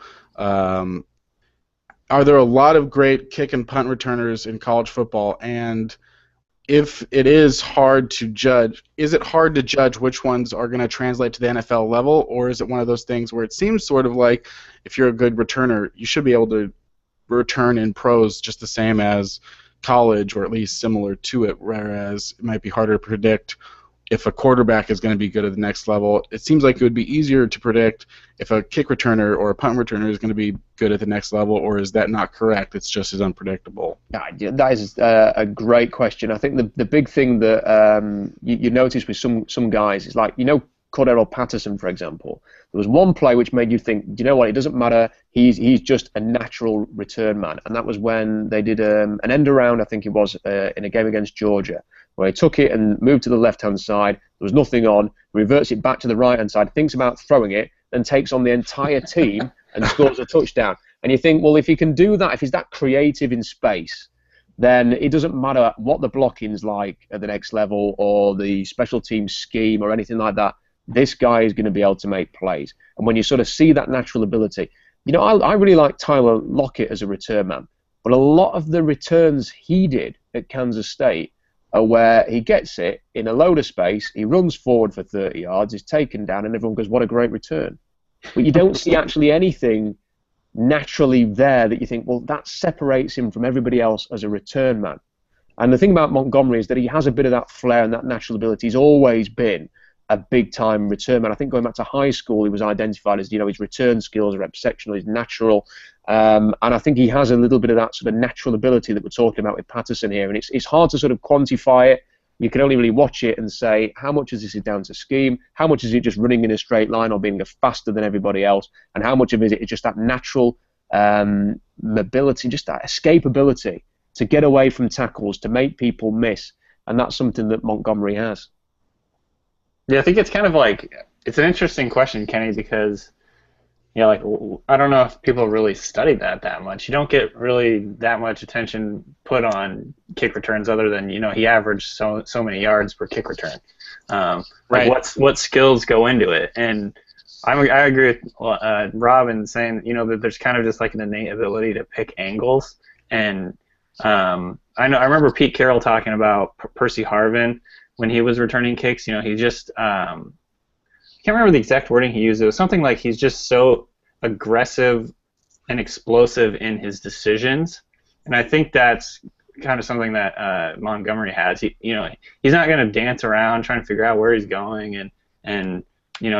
Are there a lot of great kick and punt returners in college football? And if it is hard to judge, is it hard to judge which ones are going to translate to the NFL level, or is it one of those things where it seems sort of like if you're a good returner, you should be able to return in pros just the same as college, or at least similar to it, whereas it might be harder to predict if a quarterback is going to be good at the next level? It seems like it would be easier to predict if a kick returner or a punt returner is going to be good at the next level, or is that not correct? It's just as unpredictable. That is a great question. I think the big thing that you notice with some guys is, like, Cordarrelle Patterson, for example. There was one play which made you think, do you know what, it doesn't matter, he's just a natural return man. And that was when they did an end around, I think it was, in a game against Georgia, where he took it and moved to the left-hand side. There was nothing on. Reverts it back to the right-hand side, thinks about throwing it, then takes on the entire team and scores a touchdown. And you think, well, if he can do that, if he's that creative in space, then it doesn't matter what the blocking's like at the next level or the special team scheme or anything like that. This guy is going to be able to make plays. And when you sort of see that natural ability, I really like Tyler Lockett as a return man, but a lot of the returns he did at Kansas State are where he gets it in a load of space, he runs forward for 30 yards, is taken down, and everyone goes, what a great return. But you don't see actually anything naturally there that you think, well, that separates him from everybody else as a return man. And the thing about Montgomery is that he has a bit of that flair and that natural ability. He's always been a big-time return man. I think going back to high school, he was identified as, his return skills are exceptional, he's natural. And I think he has a little bit of that sort of natural ability that we're talking about with Patterson here. And it's hard to sort of quantify it. You can only really watch it and say, how much of this is down to scheme? How much is it just running in a straight line or being faster than everybody else? And how much of it is just that natural mobility, just that escapability to get away from tackles, to make people miss? And that's something that Montgomery has. Yeah, I think it's kind of like, it's an interesting question, Kenny, because, like, I don't know if people really study that much. You don't get really that much attention put on kick returns other than, he averaged so many yards per kick return. Right. Like what skills go into it? And I agree with Rob in saying, that there's kind of just like an innate ability to pick angles. And I remember Pete Carroll talking about Percy Harvin when he was returning kicks. He just I can't remember the exact wording he used. It was something like he's just so aggressive and explosive in his decisions, and I think that's kind of something that Montgomery has. He's not going to dance around trying to figure out where he's going and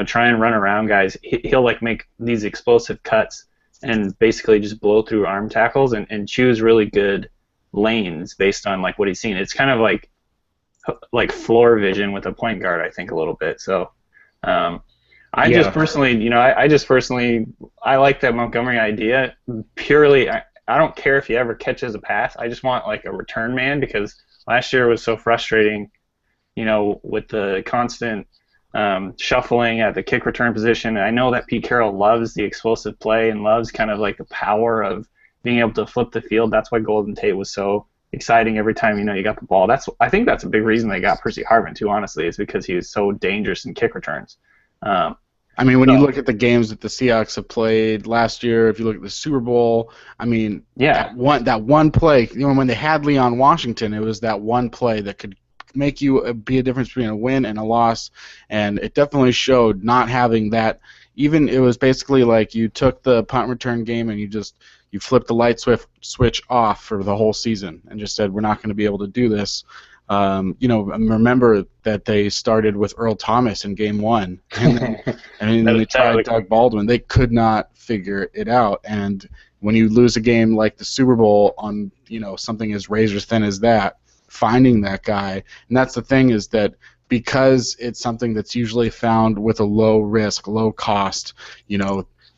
try and run around guys. He'll like make these explosive cuts and basically just blow through arm tackles and choose really good lanes based on like what he's seen. It's kind of like floor vision with a point guard, I think, a little bit. So I just personally, I like that Montgomery idea. Purely, I don't care if he ever catches a pass. I just want like a return man, because last year was so frustrating, with the constant shuffling at the kick return position. And I know that Pete Carroll loves the explosive play and loves kind of like the power of being able to flip the field. That's why Golden Tate was so exciting every time you got the ball. I think that's a big reason they got Percy Harvin too, honestly, is because he was so dangerous in kick returns. When you look at the games that the Seahawks have played last year, if you look at the Super Bowl, that one play, when they had Leon Washington, it was that one play that could make you be a difference between a win and a loss, and it definitely showed not having that. Even it was basically like you took the punt return game and you flipped the light switch off for the whole season and just said, we're not going to be able to do this. Remember that they started with Earl Thomas in game one, and then they tried Doug Baldwin. They could not figure it out. And when you lose a game like the Super Bowl on something as razor thin as that, finding that guy, and that's the thing, is that because it's something that's usually found with a low risk, low cost,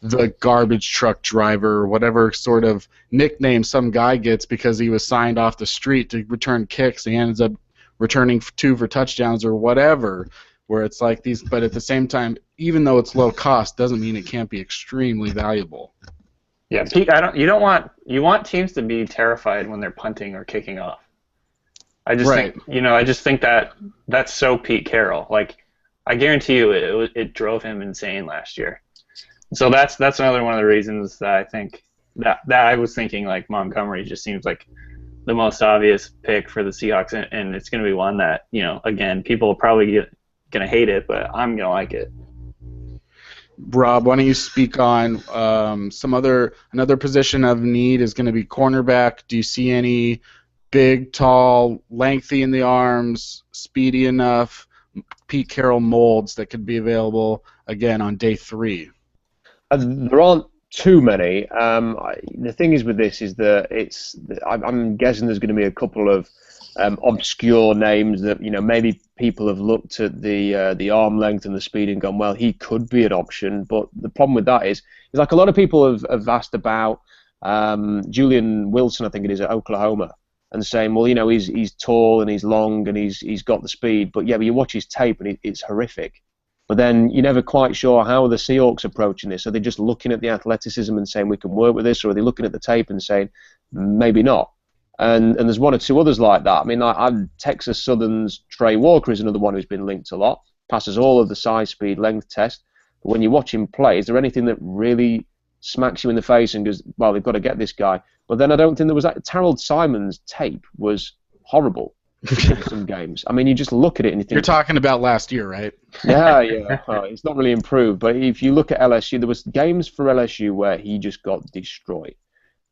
the garbage truck driver, whatever sort of nickname some guy gets because he was signed off the street to return kicks and he ends up returning 2 for touchdowns or whatever, where it's like these, but at the same time, even though it's low cost, doesn't mean it can't be extremely valuable. Yeah, Pete, you want teams to be terrified when they're punting or kicking off. I just think that that's so Pete Carroll. Like, I guarantee you it drove him insane last year. So that's another one of the reasons that I think that I was thinking like Montgomery just seems like the most obvious pick for the Seahawks, and it's going to be one that, again, people are probably going to hate it, but I'm going to like it. Rob, why don't you speak on another position of need is going to be cornerback. Do you see any big, tall, lengthy in the arms, speedy enough, Pete Carroll molds that could be available again on day 3? There aren't too many. The thing is with this is that I'm guessing there's going to be a couple of obscure names that maybe people have looked at the arm length and the speed and gone, well, he could be an option. But the problem with that is like a lot of people have asked about Julian Wilson, I think it is, at Oklahoma, and saying, well, he's tall and he's long and he's got the speed, but you watch his tape and it's horrific. But then you're never quite sure how the Seahawks approaching this. Are they just looking at the athleticism and saying we can work with this, or are they looking at the tape and saying maybe not? And there's one or two others like that. Texas Southern's Trey Walker is another one who's been linked a lot, passes all of the size, speed, length test. But when you watch him play, is there anything that really smacks you in the face and goes, well, they've got to get this guy? But then I don't think there was that. Terrell Simon's tape was horrible. in some games. I mean, you just look at it and you think... You're talking about last year, right? Yeah. Well, it's not really improved, but if you look at LSU, there was games for LSU where he just got destroyed,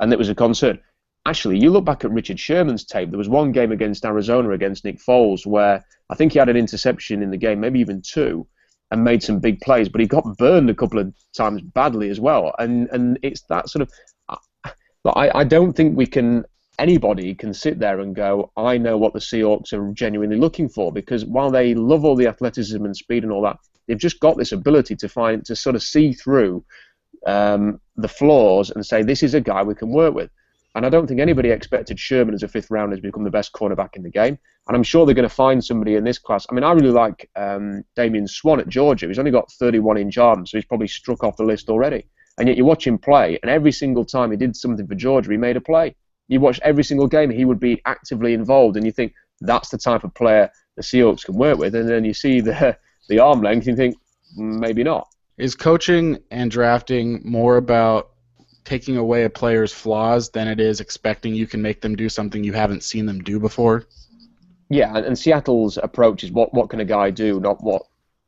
and it was a concern. Actually, you look back at Richard Sherman's tape, there was one game against Arizona against Nick Foles where I think he had an interception in the game, maybe even two, and made some big plays, but he got burned a couple of times badly as well. And it's that sort of... I don't think anybody can sit there and go, I know what the Seahawks are genuinely looking for, because while they love all the athleticism and speed and all that, they've just got this ability to sort of see through the flaws and say, this is a guy we can work with. And I don't think anybody expected Sherman as a fifth rounder to become the best cornerback in the game. And I'm sure they're going to find somebody in this class. I mean, I really like Damian Swann at Georgia. He's only got 31-inch arms, so he's probably struck off the list already. And yet you watch him play, and every single time he did something for Georgia, he made a play. You watch every single game, he would be actively involved, and you think that's the type of player the Seahawks can work with. And then you see the arm length, and you think maybe not. Is coaching and drafting more about taking away a player's flaws than it is expecting you can make them do something you haven't seen them do before? Yeah, and Seattle's approach is what can a guy do, not what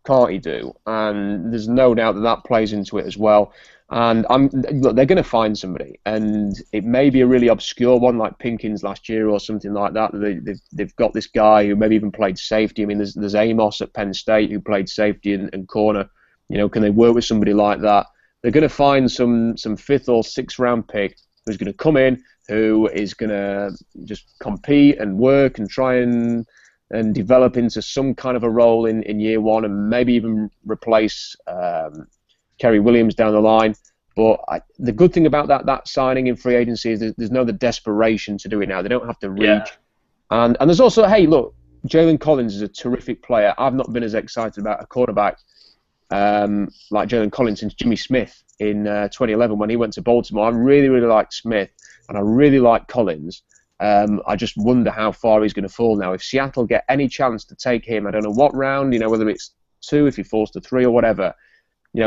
can't he do. And there's no doubt that plays into it as well. And look, they're going to find somebody, and it may be a really obscure one like Pinkins last year or something like that. They've got this guy who maybe even played safety. I mean, there's Amos at Penn State who played safety and corner. You know, can they work with somebody like that? They're going to find some fifth or sixth round pick who's going to come in, who is going to just compete and work and try and develop into some kind of a role in year one, and maybe even replace Kerry Williams down the line. But the good thing about that signing in free agency is there's no the desperation to do it now. They don't have to reach. Yeah. And there's also, hey, look, Jalen Collins is a terrific player. I've not been as excited about a quarterback like Jalen Collins since Jimmy Smith in 2011 when he went to Baltimore. I really, really liked Smith, and I really like Collins. I just wonder how far he's going to fall now. If Seattle get any chance to take him, I don't know what round, whether it's 2, if he falls to 3 or whatever,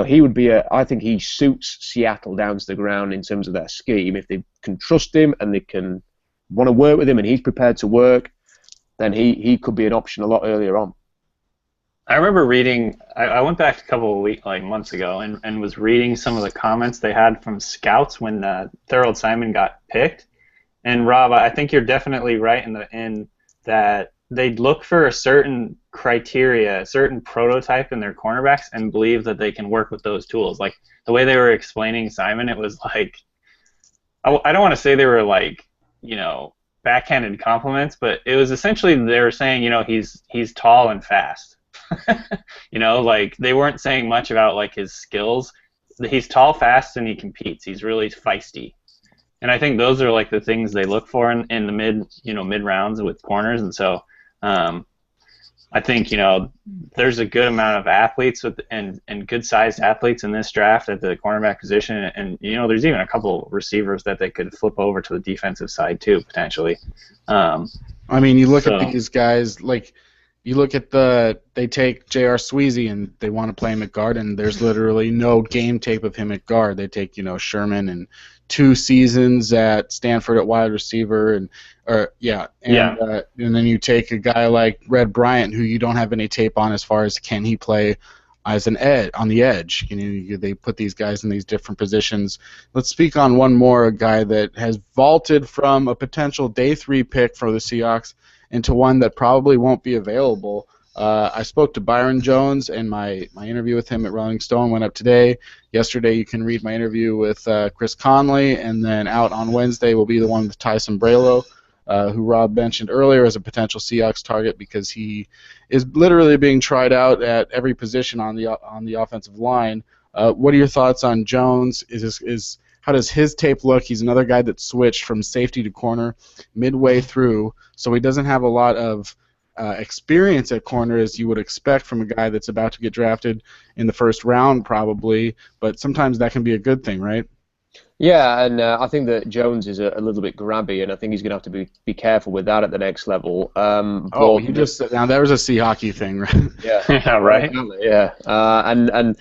he would be I think he suits Seattle down to the ground in terms of their scheme. If they can trust him and they can want to work with him and he's prepared to work, then he could be an option a lot earlier on. I remember reading, I went back a couple of months ago and was reading some of the comments they had from scouts when Thurl Simon got picked. And Rob, I think you're definitely right in that they'd look for a certain criteria, a certain prototype in their cornerbacks and believe that they can work with those tools. Like the way they were explaining Simon, it was like, I don't want to say they were backhanded compliments, but it was essentially they were saying, he's tall and fast. They weren't saying much about his skills. He's tall, fast, and he competes. He's really feisty. And I think those are the things they look for in the mid rounds with corners. And so I think there's a good amount of athletes and good sized athletes in this draft at the cornerback position, and there's even a couple receivers that they could flip over to the defensive side too potentially. You look at these guys you look at they take J.R. Sweezy and they want to play him at guard, and there's literally no game tape of him at guard. They take Sherman and 2 seasons at Stanford at wide receiver, and then you take a guy like Red Bryant, who you don't have any tape on as far as can he play as on the edge. They put these guys in these different positions. Let's speak on one more, a guy that has vaulted from a potential day 3 pick for the Seahawks into one that probably won't be available. I spoke to Byron Jones, and my interview with him at Rolling Stone went up today. Yesterday you can read my interview with Chris Conley, and then out on Wednesday will be the one with Tyson Braylow, who Rob mentioned earlier as a potential Seahawks target because he is literally being tried out at every position on the offensive line. What are your thoughts on Jones? How does his tape look? He's another guy that switched from safety to corner midway through, so he doesn't have a lot of experience at corner as you would expect from a guy that's about to get drafted in the first round probably, but sometimes that can be a good thing, right? Yeah, and I think that Jones is a little bit grabby, and I think he's going to have to be careful with that at the next level. Now there was a sea hockey thing, right? Yeah, yeah, right. Yeah, and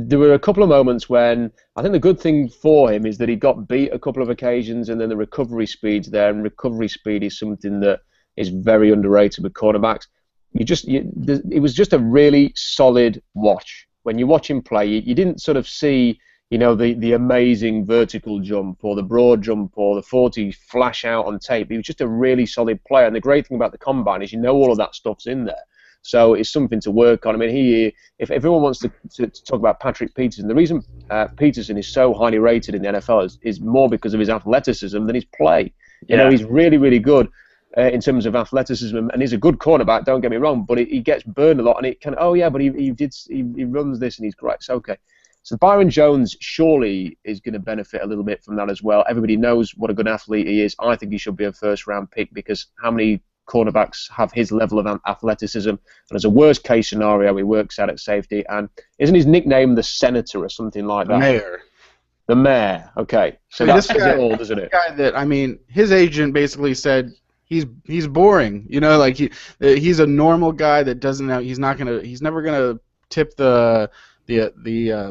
there were a couple of moments when I think the good thing for him is that he got beat a couple of occasions, and then the recovery speed's there, and recovery speed is something that is very underrated with cornerbacks. It was just a really solid watch. When you watch him play, you didn't sort of see, the amazing vertical jump or the broad jump or the 40 flash out on tape. He was just a really solid player. And the great thing about the combine is all of that stuff's in there. So it's something to work on. I mean, if everyone wants to talk about Patrick Peterson, the reason Peterson is so highly rated in the NFL is more because of his athleticism than his play. He's really, really good in terms of athleticism, and he's a good cornerback. Don't get me wrong, but he gets burned a lot, and it can. Oh yeah, but he runs this and he's great. So okay. So Byron Jones surely is going to benefit a little bit from that as well. Everybody knows what a good athlete he is. I think he should be a first-round pick because how many cornerbacks have his level of athleticism? And as a worst-case scenario, he works out at safety. And isn't his nickname the Senator or something like that? Mayor. The Mayor. Okay. So that says it all, doesn't it? Guy that his agent basically said he's boring. He's a normal guy that doesn't know. He's never gonna tip the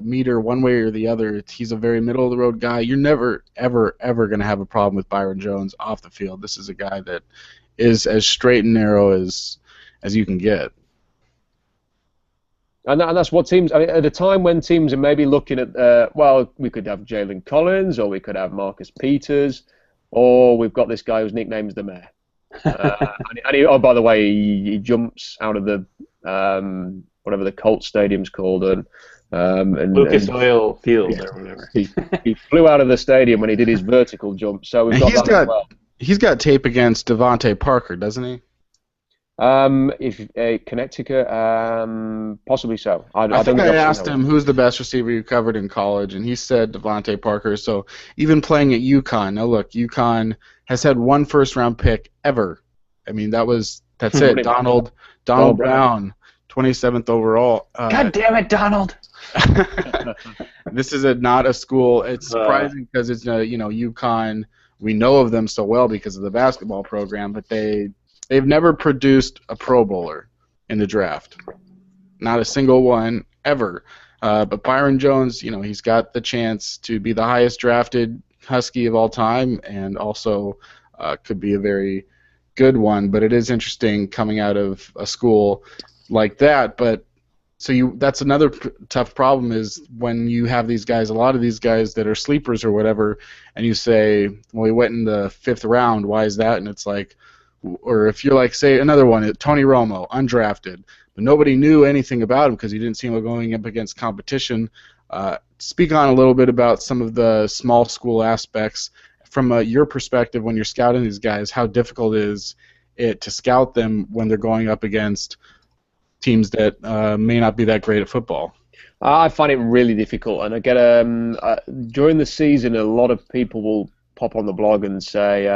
meter one way or the other. He's a very middle of the road guy. You're never ever going to have a problem with Byron Jones off the field. This is a guy that is as straight and narrow as you can get. And that's what teams. I mean, at a time when teams are maybe looking at, we could have Jalen Collins, or we could have Marcus Peters, or we've got this guy whose nickname is the Mayor. By the way, he jumps out of the whatever the Colts stadium's called, and Lucas Oil Field or whatever. He flew out of the stadium when he did his vertical jump. So we've got that as well. He's got tape against Devontae Parker, doesn't he? Connecticut, possibly so. I think I asked him who's the best receiver you covered in college, and he said Devontae Parker. So even playing at UConn, now look, UConn has had one first-round pick ever. I mean, that's it. Donald Brown, 27th overall. God damn it, Donald! This is not a school. It's surprising because it's UConn. We know of them so well because of the basketball program, but they've never produced a Pro Bowler in the draft. Not a single one ever. But Byron Jones, he's got the chance to be the highest drafted Husky of all time, and also could be a very good one. But it is interesting coming out of a school like that. But that's another tough problem is when you have these guys, a lot of these guys that are sleepers or whatever, and you say, well, he went in the 5th round. Why is that? And it's like, or if you're like, say, another one, Tony Romo, undrafted, but nobody knew anything about him because he didn't see him going up against competition. Speak on a little bit about some of the small school aspects from your perspective when you're scouting these guys. How difficult is it to scout them when they're going up against teams that may not be that great at football? I find it really difficult, and I get during the season, a lot of people will pop on the blog and say,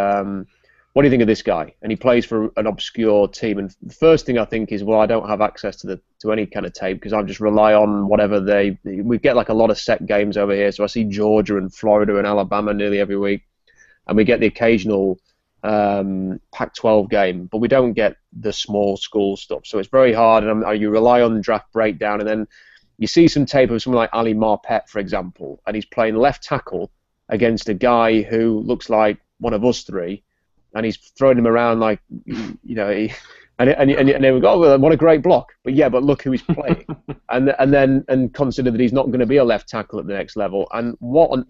what do you think of this guy? And he plays for an obscure team. And the first thing I think is, well, I don't have access to any kind of tape because I just rely on whatever we get like a lot of set games over here. So I see Georgia and Florida and Alabama nearly every week. And we get the occasional Pac-12 game, but we don't get the small school stuff. So it's very hard. And you rely on draft breakdown. And then you see some tape of someone like Ali Marpet, for example, and he's playing left tackle against a guy who looks like one of us three. And he's throwing him around like, and they would go, oh, well, what a great block. But look who he's playing. and consider that he's not going to be a left tackle at the next level. And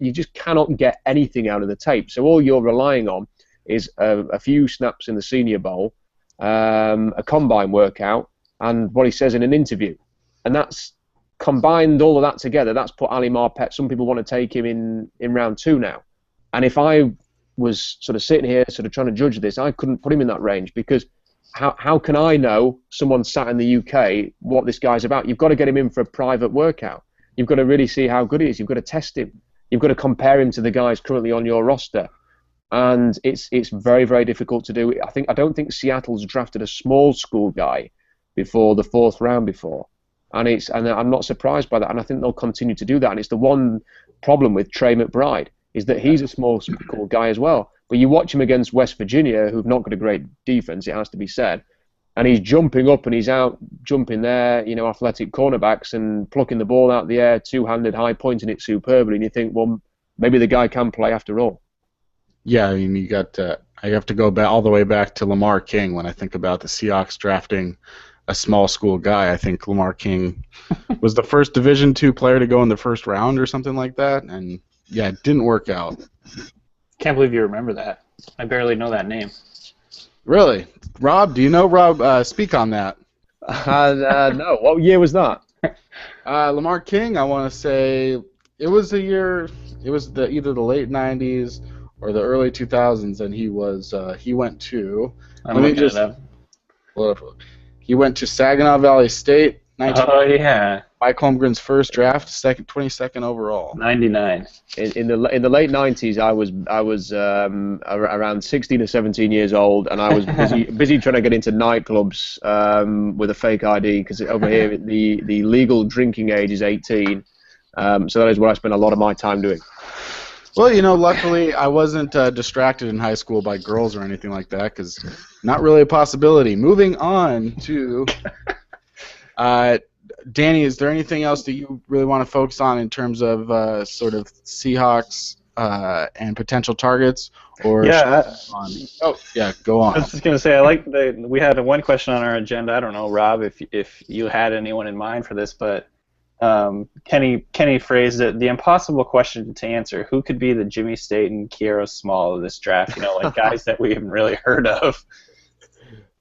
you just cannot get anything out of the tape. So all you're relying on is a few snaps in the Senior Bowl, a combine workout, and what he says in an interview. And that's combined all of that together. That's put Ali Marpet. Some people want to take him in round 2 now. And if I was sort of sitting here sort of trying to judge this, I couldn't put him in that range because how can I know, someone sat in the UK, what this guy's about? You've got to get him in for a private workout. You've got to really see how good he is. You've got to test him. You've got to compare him to the guys currently on your roster. And it's very, very difficult to do. I don't think Seattle's drafted a small school guy before the 4th round before. And I'm not surprised by that. And I think they'll continue to do that. And it's the one problem with Trey McBride, is that he's a small school guy as well. But you watch him against West Virginia, who've not got a great defense, it has to be said, and he's jumping up and he's out jumping there, athletic cornerbacks and plucking the ball out of the air, two-handed, high pointing it superbly, and you think, well, maybe the guy can play after all. Yeah, I mean, you got, I have to go back all the way back to Lamar King when I think about the Seahawks drafting a small school guy. I think Lamar King was the first Division II player to go in the first round or something like that, and yeah, it didn't work out. Can't believe you remember that. I barely know that name. Really? Rob, do you know Rob? Speak on that. No. What year was that? Lamar King, I want to say it was either the late 90s or the early 2000s, and he went to. I'm looking it up. He went to Saginaw Valley State. Oh yeah. Mike Holmgren's first draft, 22nd overall. 99. In the late 90s, I was around 16 or 17 years old, and I was busy trying to get into nightclubs with a fake ID, because over here the legal drinking age is 18. So that is what I spent a lot of my time doing. Well, luckily I wasn't distracted in high school by girls or anything like that, because not really a possibility. Moving on to Danny, is there anything else that you really want to focus on in terms of sort of Seahawks and potential targets? Or yeah. Go on. I was just gonna say, we had one question on our agenda. I don't know, Rob, if you had anyone in mind for this, but Kenny phrased it, the impossible question to answer: who could be the Jimmy Staton, Kiero Small of this draft? Guys that we haven't really heard of.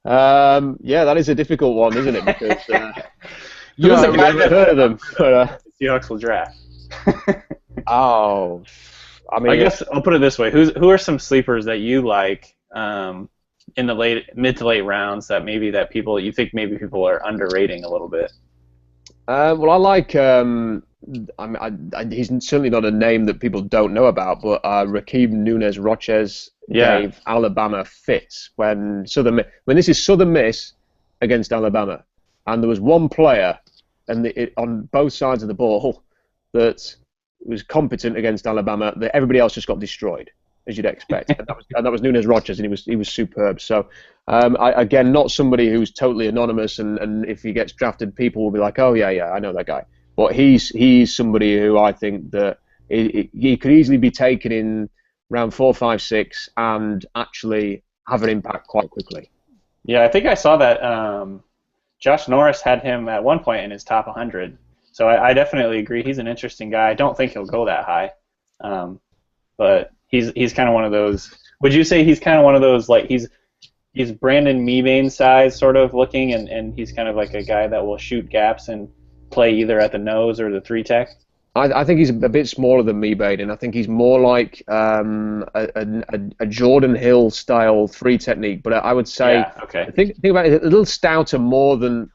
Yeah, that is a difficult one, isn't it? Because I've never heard of them. But, Seahawks will draft. I guess I'll put it this way: who are some sleepers that you like in the mid to late rounds that you think people are underrating a little bit? Well, I like. He's certainly not a name that people don't know about, but Rakeem Nunez-Rochez gave Alabama fits when this is Southern Miss against Alabama, and there was one player on both sides of the ball that was competent against Alabama that everybody else just got destroyed, as you'd expect, and that was Nunez-Rochez, and he was superb. So. Again, not somebody who's totally anonymous, and if he gets drafted, people will be like, oh, yeah, I know that guy. But he's somebody who I think that he could easily be taken in round 4, 5, 6 and actually have an impact quite quickly. Yeah, I think I saw that Josh Norris had him at one point in his top 100. So I definitely agree. He's an interesting guy. I don't think he'll go that high. But he's kind of one of those. Would you say he's kind of one of those, like he's Brandon Mebane size sort of looking, and he's kind of like a guy that will shoot gaps and play either at the nose or the 3-tech? I think he's a bit smaller than Mebane, and I think he's more like a Jordan Hill style 3 technique. But I would say, think about it, a little stouter more than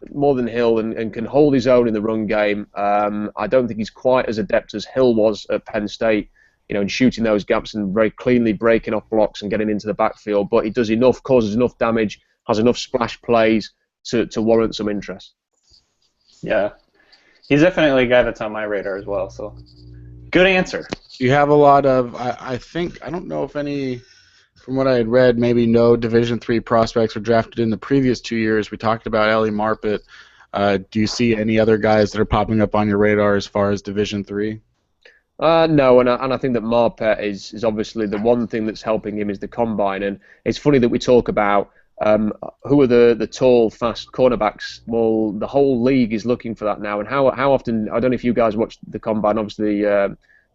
Hill, and can hold his own in the run game. I don't think he's quite as adept as Hill was at Penn State, in shooting those gaps and very cleanly breaking off blocks and getting into the backfield. But he does enough, causes enough damage, has enough splash plays to warrant some interest. Yeah. He's definitely a guy that's on my radar as well. So, good answer. You have a lot of, I don't know if any, from what I had read, maybe no Division III prospects were drafted in the previous 2 years. We talked about Ellie Marpet. Do you see any other guys that are popping up on your radar as far as Division III? No, and I think that Marpet is obviously the one thing that's helping him is the combine. And it's funny that we talk about who are the tall, fast cornerbacks. Well, the whole league is looking for that now. And how often, I don't know if you guys watched the combine, obviously,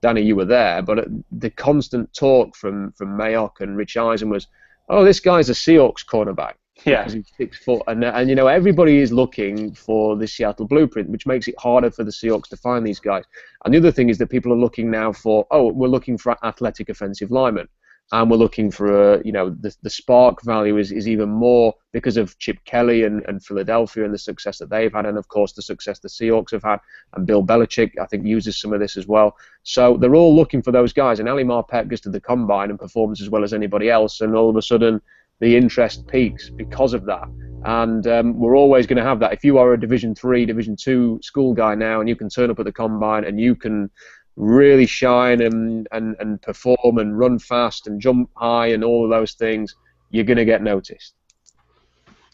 Danny, you were there, but the constant talk from Mayock and Rich Eisen was, oh, this guy's a Seahawks cornerback. Yeah. Because he's 6 foot. And everybody is looking for the Seattle blueprint, which makes it harder for the Seahawks to find these guys. And the other thing is that people are looking now for, we're looking for athletic offensive linemen. And we're looking for, the spark value is even more because of Chip Kelly and Philadelphia and the success that they've had, and of course the success the Seahawks have had, and Bill Belichick I think uses some of this as well. So they're all looking for those guys, and Ali Marpet goes to the combine and performs as well as anybody else, and all of a sudden the interest peaks because of that. And we're always going to have that. If you are a Division III, Division II school guy now, and you can turn up at the combine and you can really shine and perform and run fast and jump high and all of those things, you're going to get noticed.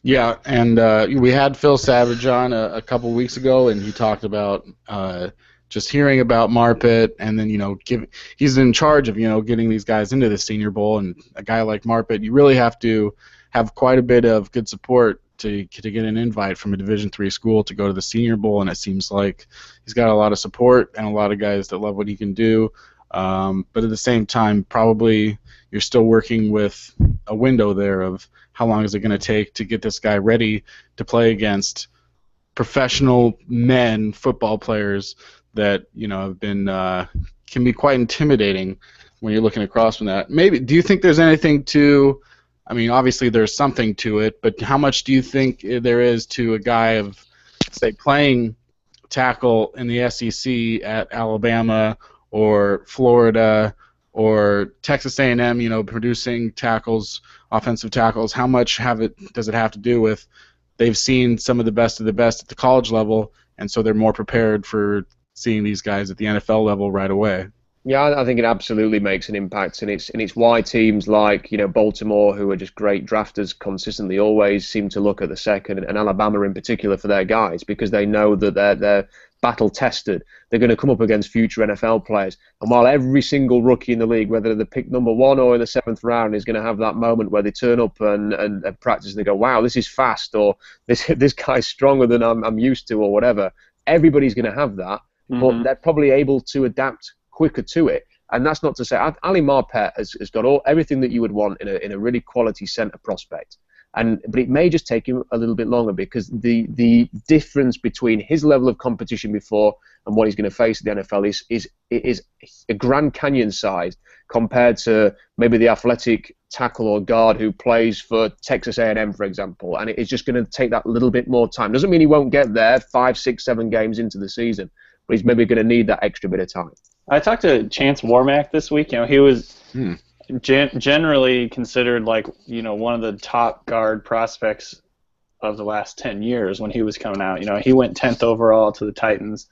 Yeah, and we had Phil Savage on a couple weeks ago, and he talked about just hearing about Marpet, and then he's in charge of getting these guys into the Senior Bowl, and a guy like Marpet, you really have to have quite a bit of good support to get an invite from a Division III school to go to the Senior Bowl, and it seems like he's got a lot of support and a lot of guys that love what he can do. But at the same time, probably you're still working with a window there of how long is it going to take to get this guy ready to play against professional men, football players that have been can be quite intimidating when you're looking across from that. Maybe do you think there's anything to? I mean, obviously there's something to it, but how much do you think there is to a guy of, say, playing tackle in the SEC at Alabama or Florida or Texas A&M, producing tackles, offensive tackles? How much does it have to do with they've seen some of the best at the college level, and so they're more prepared for seeing these guys at the NFL level right away? Yeah, I think it absolutely makes an impact, and it's why teams like Baltimore, who are just great drafters consistently, always seem to look at the second, and Alabama in particular for their guys, because they know that they're battle tested. They're going to come up against future NFL players, and while every single rookie in the league, whether they're picked number 1 or in the 7th round, is going to have that moment where they turn up and practice and they go, wow, this is fast, or this guy's stronger than I'm used to, or whatever. Everybody's going to have that, but they're probably able to adapt quicker to it. And that's not to say Ali Marpet has got everything that you would want in a really quality centre prospect. But it may just take him a little bit longer, because the difference between his level of competition before and what he's going to face at the NFL is a Grand Canyon size compared to maybe the athletic tackle or guard who plays for Texas A&M, for example. And it's just going to take that little bit more time. Doesn't mean he won't get there 5, 6, 7 games into the season, but he's maybe going to need that extra bit of time. I talked to Chance Warmack this week. He was generally considered one of the top guard prospects of the last 10 years when he was coming out. He went 10th overall to the Titans,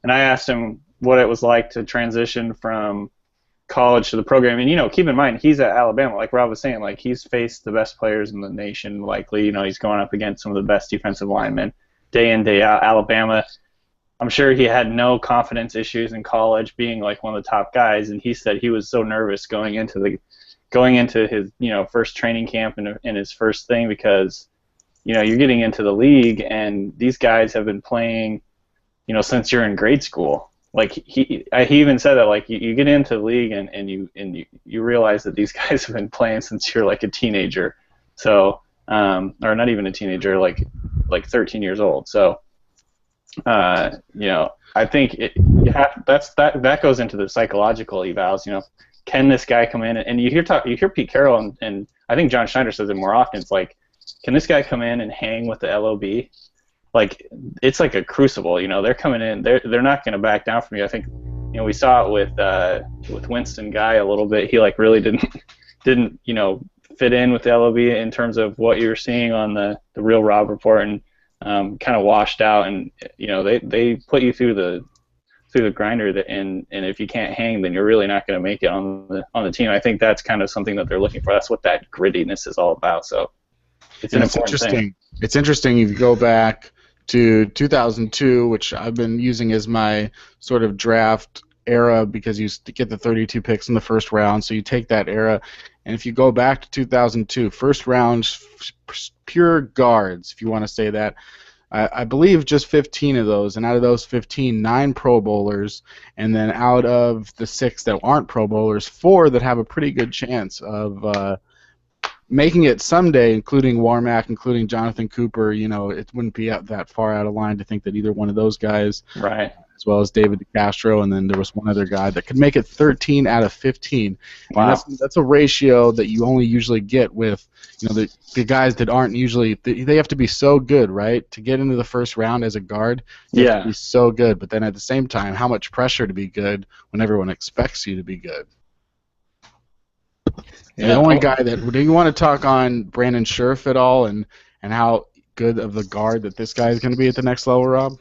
and I asked him what it was like to transition from college to the program. And keep in mind, he's at Alabama, like Rob was saying. He's faced the best players in the nation. Likely, he's going up against some of the best defensive linemen day in, day out. Alabama, I'm sure he had no confidence issues in college, being one of the top guys, and he said he was so nervous going into his first training camp and his first thing, because you're getting into the league and these guys have been playing since you're in grade school. He even said that you get into the league and you realize that these guys have been playing since you're a teenager, so or not even a teenager, like 13 years old. So I think that goes into the psychological evals. Can this guy come in and you hear Pete Carroll and I think John Schneider says it more often. It's can this guy come in and hang with the LOB? It's like a crucible. They're coming in. They're not going to back down from you. I think we saw it with Winston Guy a little bit. He really didn't fit in with the LOB in terms of what you're seeing on the Real Rob report, and kind of washed out, and they put you through the grinder, and if you can't hang, then you're really not going to make it on the team. I think that's kind of something that they're looking for. That's what that grittiness is all about. So it's an important thing. It's interesting if you go back to 2002, which I've been using as my sort of draft era, because you get the 32 picks in the first round, so you take that era. And if you go back to 2002, first round pure guards, if you want to say that, I believe just 15 of those, and out of those 15, 9 Pro Bowlers, and then out of the 6 that aren't Pro Bowlers, 4 that have a pretty good chance of making it someday, including Warmack, including Jonathan Cooper. It wouldn't be that far out of line to think that either one of those guys, right, as well as David DeCastro, and then there was one other guy that could make it 13 out of 15. Wow. And that's a ratio that you only usually get with the guys that aren't usually, they have to be so good, right, to get into the first round as a guard. You have to be so good, but then at the same time, how much pressure to be good when everyone expects you to be good. Yeah. The only guy that, do you want to talk on Brandon Scherf at all, and how good of the guard that this guy is going to be at the next level, Rob?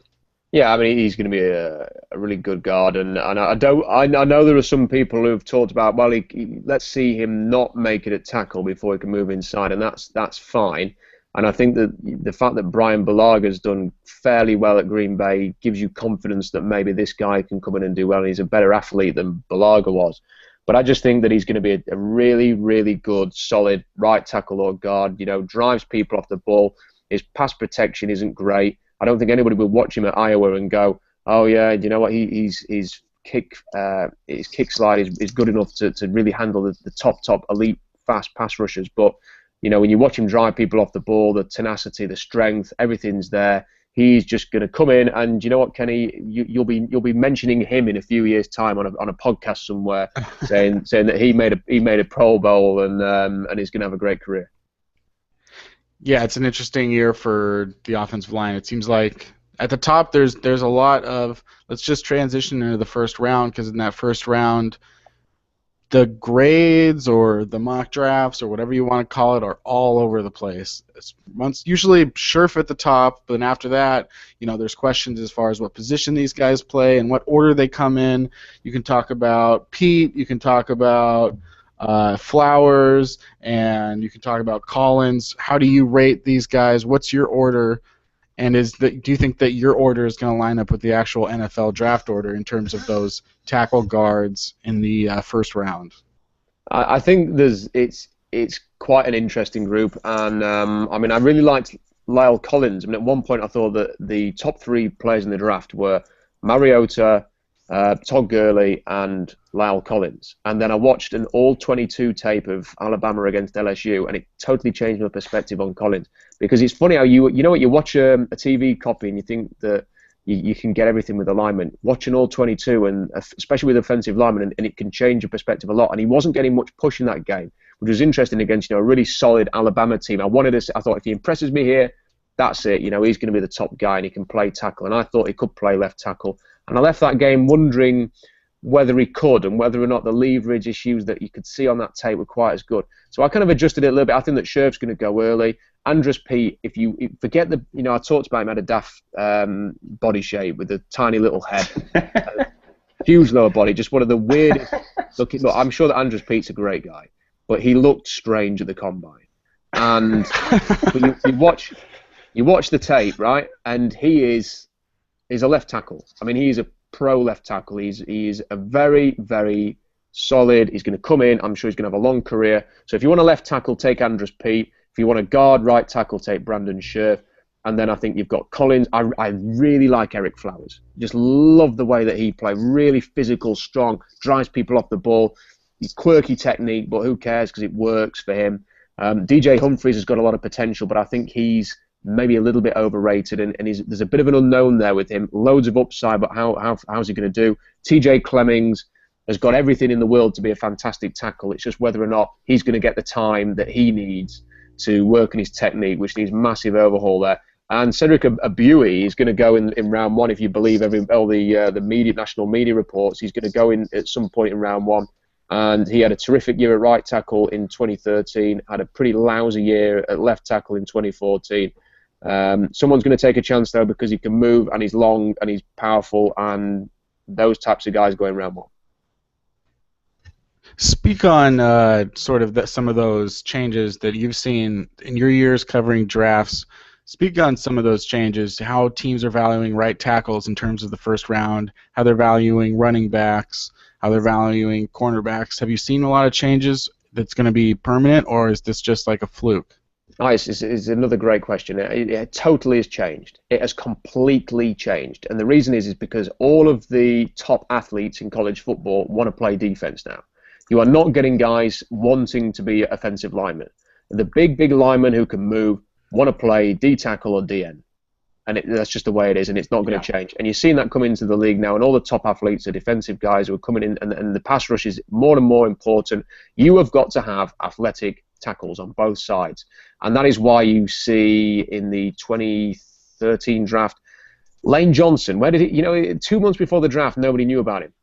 Yeah, I mean, he's going to be a really good guard, and I know there are some people who have talked about, let's see him not make it at tackle before he can move inside, and that's fine. And I think that the fact that Brian Balaga's done fairly well at Green Bay gives you confidence that maybe this guy can come in and do well. And he's a better athlete than Balaga was. But I just think that he's going to be a really, really good, solid right tackle or guard. You know, drives people off the ball. His pass protection isn't great. I don't think anybody will watch him at Iowa and go, "Oh yeah, you know what? His kick slide is good enough to really handle the top elite fast pass rushers." But you know, when you watch him drive people off the ball, the tenacity, the strength, everything's there. He's just going to come in, and you know what, Kenny, you'll be mentioning him in a few years' time on a podcast somewhere, saying that he made a Pro Bowl and he's going to have a great career. Yeah, it's an interesting year for the offensive line. It seems like at the top there's a lot of, let's just transition into the first round, because in that first round, the grades or the mock drafts or whatever you want to call it are all over the place. It's usually Scherf at the top, but then after that, you know, there's questions as far as what position these guys play and what order they come in. You can talk about Pete, you can talk about Flowers, and you can talk about Collins. How do you rate these guys? What's your order? And do you think that your order is going to line up with the actual NFL draft order in terms of those tackle guards in the first round? I think it's quite an interesting group, and I mean, I really liked Lyle Collins. I mean, at one point I thought that the top 3 players in the draft were Mariota, Todd Gurley, and Lyle Collins. And then I watched an all-22 tape of Alabama against LSU, and it totally changed my perspective on Collins. Because it's funny how you know what, you watch a TV copy and you think that you can get everything with alignment. Watch an all-22, and especially with offensive linemen, and it can change your perspective a lot. And he wasn't getting much push in that game, which was interesting against, you know, a really solid Alabama team. I thought if he impresses me here, that's it. You know, he's going to be the top guy and he can play tackle. And I thought he could play left tackle. And I left that game wondering whether he could and whether or not the leverage issues that you could see on that tape were quite as good. So I kind of adjusted it a little bit. I think that Scherf's going to go early. Andres Pete, if you forget I talked about him, had a daft body shape with a tiny little head, huge lower body, just one of the weirdest looking. Look, I'm sure that Andres Pete's a great guy, but he looked strange at the combine. And you watch the tape, right? And he's a left tackle. I mean, he's a pro left tackle. He's a very, very solid. He's going to come in. I'm sure he's going to have a long career. So if you want a left tackle, take Andres Pete. If you want a guard right tackle, take Brandon Scherf. And then I think you've got Collins. I really like Eric Flowers. Just love the way that he plays. Really physical, strong, drives people off the ball. He's quirky technique, but who cares because it works for him. DJ Humphries has got a lot of potential, but I think he's maybe a little bit overrated, and there's a bit of an unknown there with him. Loads of upside, but how's he going to do? TJ Clemmings has got everything in the world to be a fantastic tackle. It's just whether or not he's going to get the time that he needs to work on his technique, which needs massive overhaul there. And Cedric Abui is going to go in round 1, if you believe all the national media reports. He's going to go in at some point in round 1. And he had a terrific year at right tackle in 2013, had a pretty lousy year at left tackle in 2014. Someone's going to take a chance, though, because he can move, and he's long, and he's powerful, and those types of guys going round 1. Speak on sort of some of those changes that you've seen in your years covering drafts. Speak on some of those changes, how teams are valuing right tackles in terms of the first round, how they're valuing running backs, how they're valuing cornerbacks. Have you seen a lot of changes that's going to be permanent, or is this just like a fluke? Oh, it's another great question. It totally has changed. It has completely changed. And the reason is because all of the top athletes in college football want to play defense now. You are not getting guys wanting to be offensive linemen. The big linemen who can move want to play D tackle or DN. And that's just the way it is, and it's not going to change. And you're seeing that come into the league now, and all the top athletes are defensive guys who are coming in, and the pass rush is more and more important. You have got to have athletic tackles on both sides. And that is why you see in the 2013 draft, Lane Johnson, where did he, 2 months before the draft, nobody knew about him.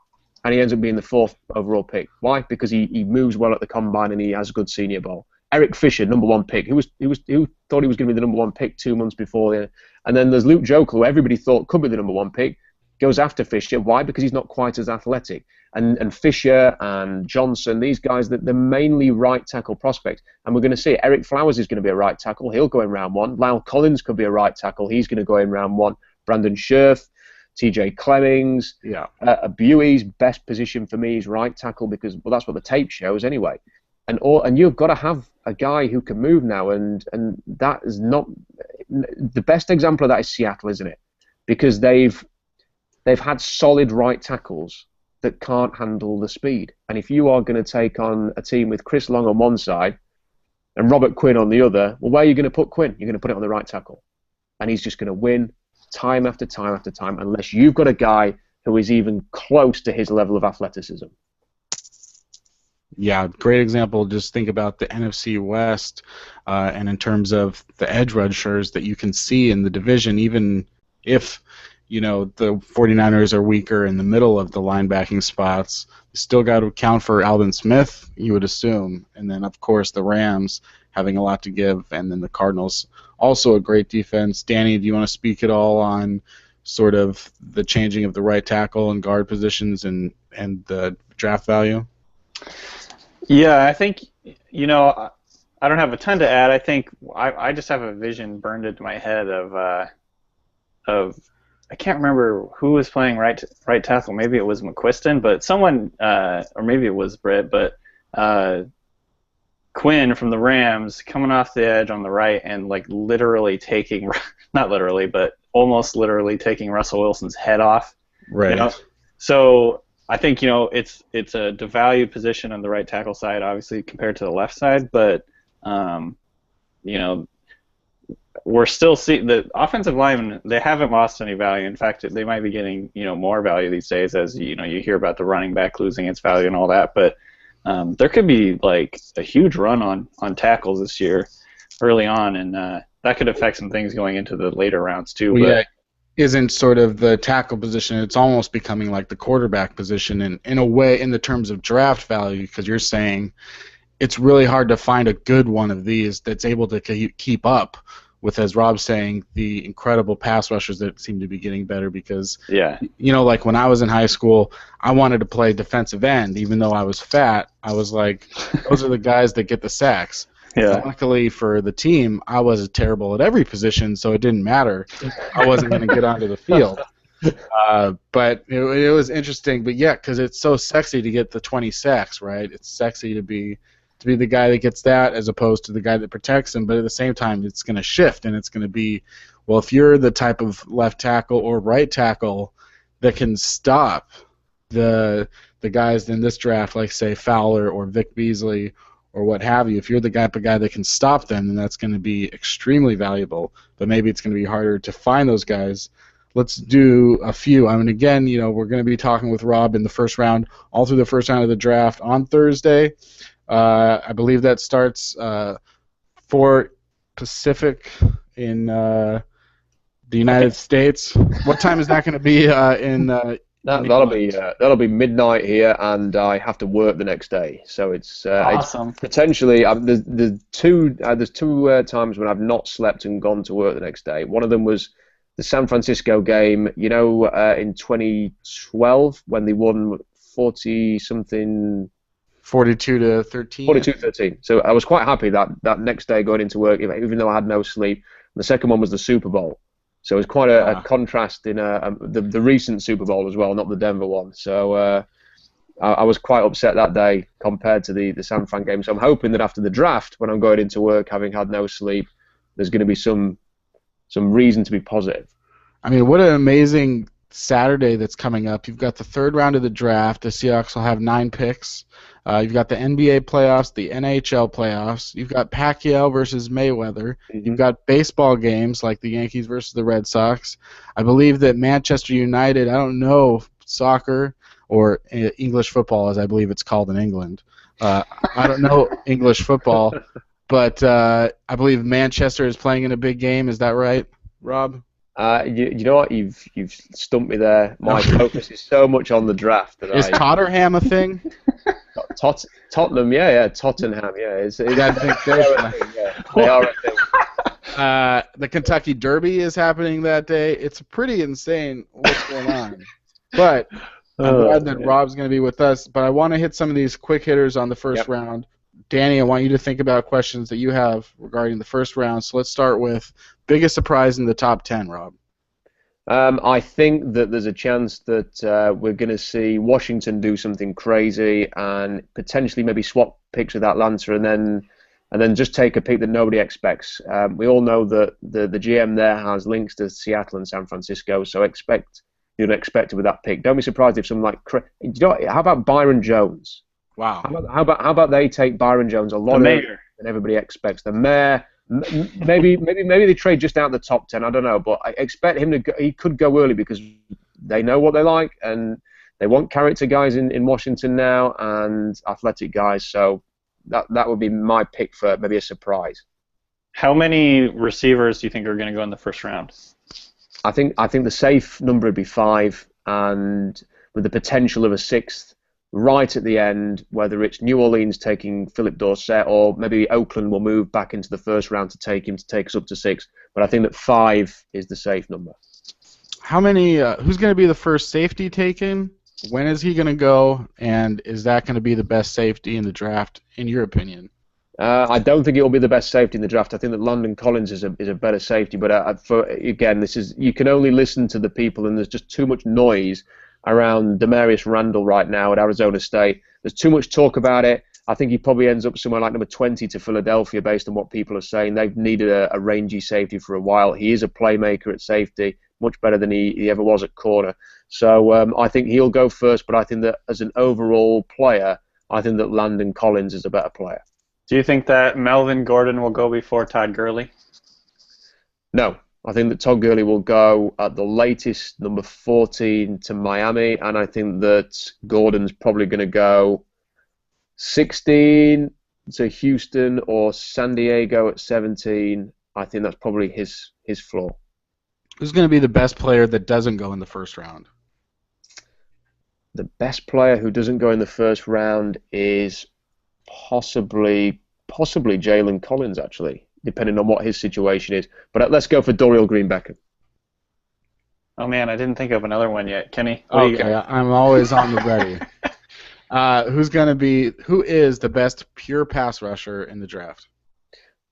And he ends up being the 4th overall pick. Why? Because he moves well at the combine and he has a good senior bowl. Eric Fisher, number 1 pick. Who thought he was going to be the number 1 pick 2 months before? And then there's Luke Jokel, who everybody thought could be the number 1 pick, goes after Fisher. Why? Because he's not quite as athletic. And Fisher and Johnson, these guys, that they're mainly right tackle prospects. And we're going to see Eric Flowers is going to be a right tackle. He'll go in round 1. Lyle Collins could be a right tackle. He's going to go in round 1. Brandon Scherf, TJ Clemmings. Yeah. Buey's best position for me is right tackle because, well, that's what the tape shows anyway. And you've got to have a guy who can move now. And that is not... The best example of that is Seattle, isn't it? Because they've had solid right tackles that can't handle the speed. And if you are going to take on a team with Chris Long on one side and Robert Quinn on the other, well, where are you going to put Quinn? You're going to put it on the right tackle. And he's just going to win time after time after time unless you've got a guy who is even close to his level of athleticism. Yeah, great example. Just think about the NFC West and in terms of the edge rushers that you can see in the division, even if the 49ers are weaker in the middle of the linebacking spots, you still got to account for Alvin Smith, you would assume. And then, of course, the Rams having a lot to give, and then the Cardinals, also a great defense. Danny, do you want to speak at all on sort of the changing of the right tackle and guard positions and the draft value? Yeah, I think, I don't have a ton to add. I think I just have a vision burned into my head of I can't remember who was playing right tackle. Maybe it was McQuiston, but someone, or maybe it was Britt, but Quinn from the Rams coming off the edge on the right and literally taking, not literally, but almost literally taking Russell Wilson's head off. Right. So I think it's a devalued position on the right tackle side, obviously compared to the left side, but we're still seeing the offensive linemen. They haven't lost any value. In fact, they might be getting more value these days as you hear about the running back losing its value and all that. But there could be a huge run on tackles this year early on, and that could affect some things going into the later rounds too. Well, yeah, isn't sort of the tackle position? It's almost becoming like the quarterback position, and in a way, in the terms of draft value, because you're saying it's really hard to find a good one of these that's able to keep up with, as Rob's saying, the incredible pass rushers that seem to be getting better because, like when I was in high school, I wanted to play defensive end. Even though I was fat, I was like, those are the guys that get the sacks. Yeah. Luckily for the team, I was terrible at every position, so it didn't matter. I wasn't going to get onto the field. But it was interesting. But, yeah, because it's so sexy to get the 20 sacks, right? It's sexy to be the guy that gets that as opposed to the guy that protects him. But at the same time, it's going to shift, and it's going to be, well, if you're the type of left tackle or right tackle that can stop the guys in this draft, like, say, Fowler or Vic Beasley or what have you, if you're the type of guy that can stop them, then that's going to be extremely valuable. But maybe it's going to be harder to find those guys. Let's do a few. I mean, again, we're going to be talking with Rob in the first round, all through the first round of the draft on Thursday. I believe that starts 4 Pacific in the United States. What time is that going to be in? That'll be midnight here, and I have to work the next day. So it's awesome. It's potentially there's two times when I've not slept and gone to work the next day. One of them was the San Francisco game, in 2012 when they won 40-something. 42-13. 42-13. So I was quite happy that next day going into work, even though I had no sleep. The second one was the Super Bowl. So it was quite a contrast in the recent Super Bowl as well, not the Denver one. So I was quite upset that day compared to the San Fran game. So I'm hoping that after the draft, when I'm going into work having had no sleep, there's going to be some reason to be positive. I mean, what an amazing Saturday that's coming up. You've got the third round of the draft. The Seahawks will have 9 picks. You've got the NBA playoffs, the NHL playoffs. You've got Pacquiao versus Mayweather. Mm-hmm. You've got baseball games like the Yankees versus the Red Sox. I believe that Manchester United, I don't know, soccer or English football, as I believe it's called in England. I don't know English football, but I believe Manchester is playing in a big game. Is that right, Rob? You know what? You've stumped me there. My focus is so much on the draft. Is Tottenham a thing? Tottenham, yeah, Tottenham, yeah. It's that big thing. Yeah, they are a thing. The Kentucky Derby is happening that day. It's pretty insane what's going on. But I'm glad that man. Rob's going to be with us, but I want to hit some of these quick hitters on the first Yep. round. Danny, I want you to think about questions that you have regarding the first round. So let's start with biggest surprise in the top 10, Rob. I think that there's a chance that we're going to see Washington do something crazy and potentially maybe swap picks with Atlanta and then just take a pick that nobody expects. We all know that the GM there has links to Seattle and San Francisco, so expect the unexpected with that pick. Don't be surprised if something like how about Byron Jones? Wow. How about they take Byron Jones a lot The earlier mayor. than everybody expects? The mayor. Maybe they trade just out the top 10. I don't know, but I expect him to go, he could go early because they know what they like and they want character guys in Washington now and athletic guys. So that would be my pick for maybe a surprise. How many receivers do you think are going to go in the first round? I think the safe number would be 5, and with the potential of a 6th right at the end, whether it's New Orleans taking Philip Dorsett or maybe Oakland will move back into the first round to take us up to 6. But I think that 5 is the safe number. How many? Who's going to be the first safety taken? When is he going to go? And is that going to be the best safety in the draft, in your opinion? I don't think it will be the best safety in the draft. I think that Landon Collins is a better safety. But again, you can only listen to the people, and there's just too much noise around Demarius Randall right now at Arizona State. There's too much talk about it. I think he probably ends up somewhere like number 20 to Philadelphia based on what people are saying. They've needed a rangy safety for a while. He is a playmaker at safety, much better than he ever was at corner. So I think he'll go first, but I think that as an overall player, I think that Landon Collins is a better player. Do you think that Melvin Gordon will go before Todd Gurley? No. I think that Todd Gurley will go at the latest number 14 to Miami, and I think that Gordon's probably going to go 16 to Houston or San Diego at 17. I think that's probably his floor. Who's going to be the best player that doesn't go in the first round? The best player who doesn't go in the first round is possibly Jalen Collins, actually, depending on what his situation is. But let's go for Dorial Green-Beckham. Oh, man, I didn't think of another one yet. Kenny? Okay, I'm always on the ready. Who is the best pure pass rusher in the draft?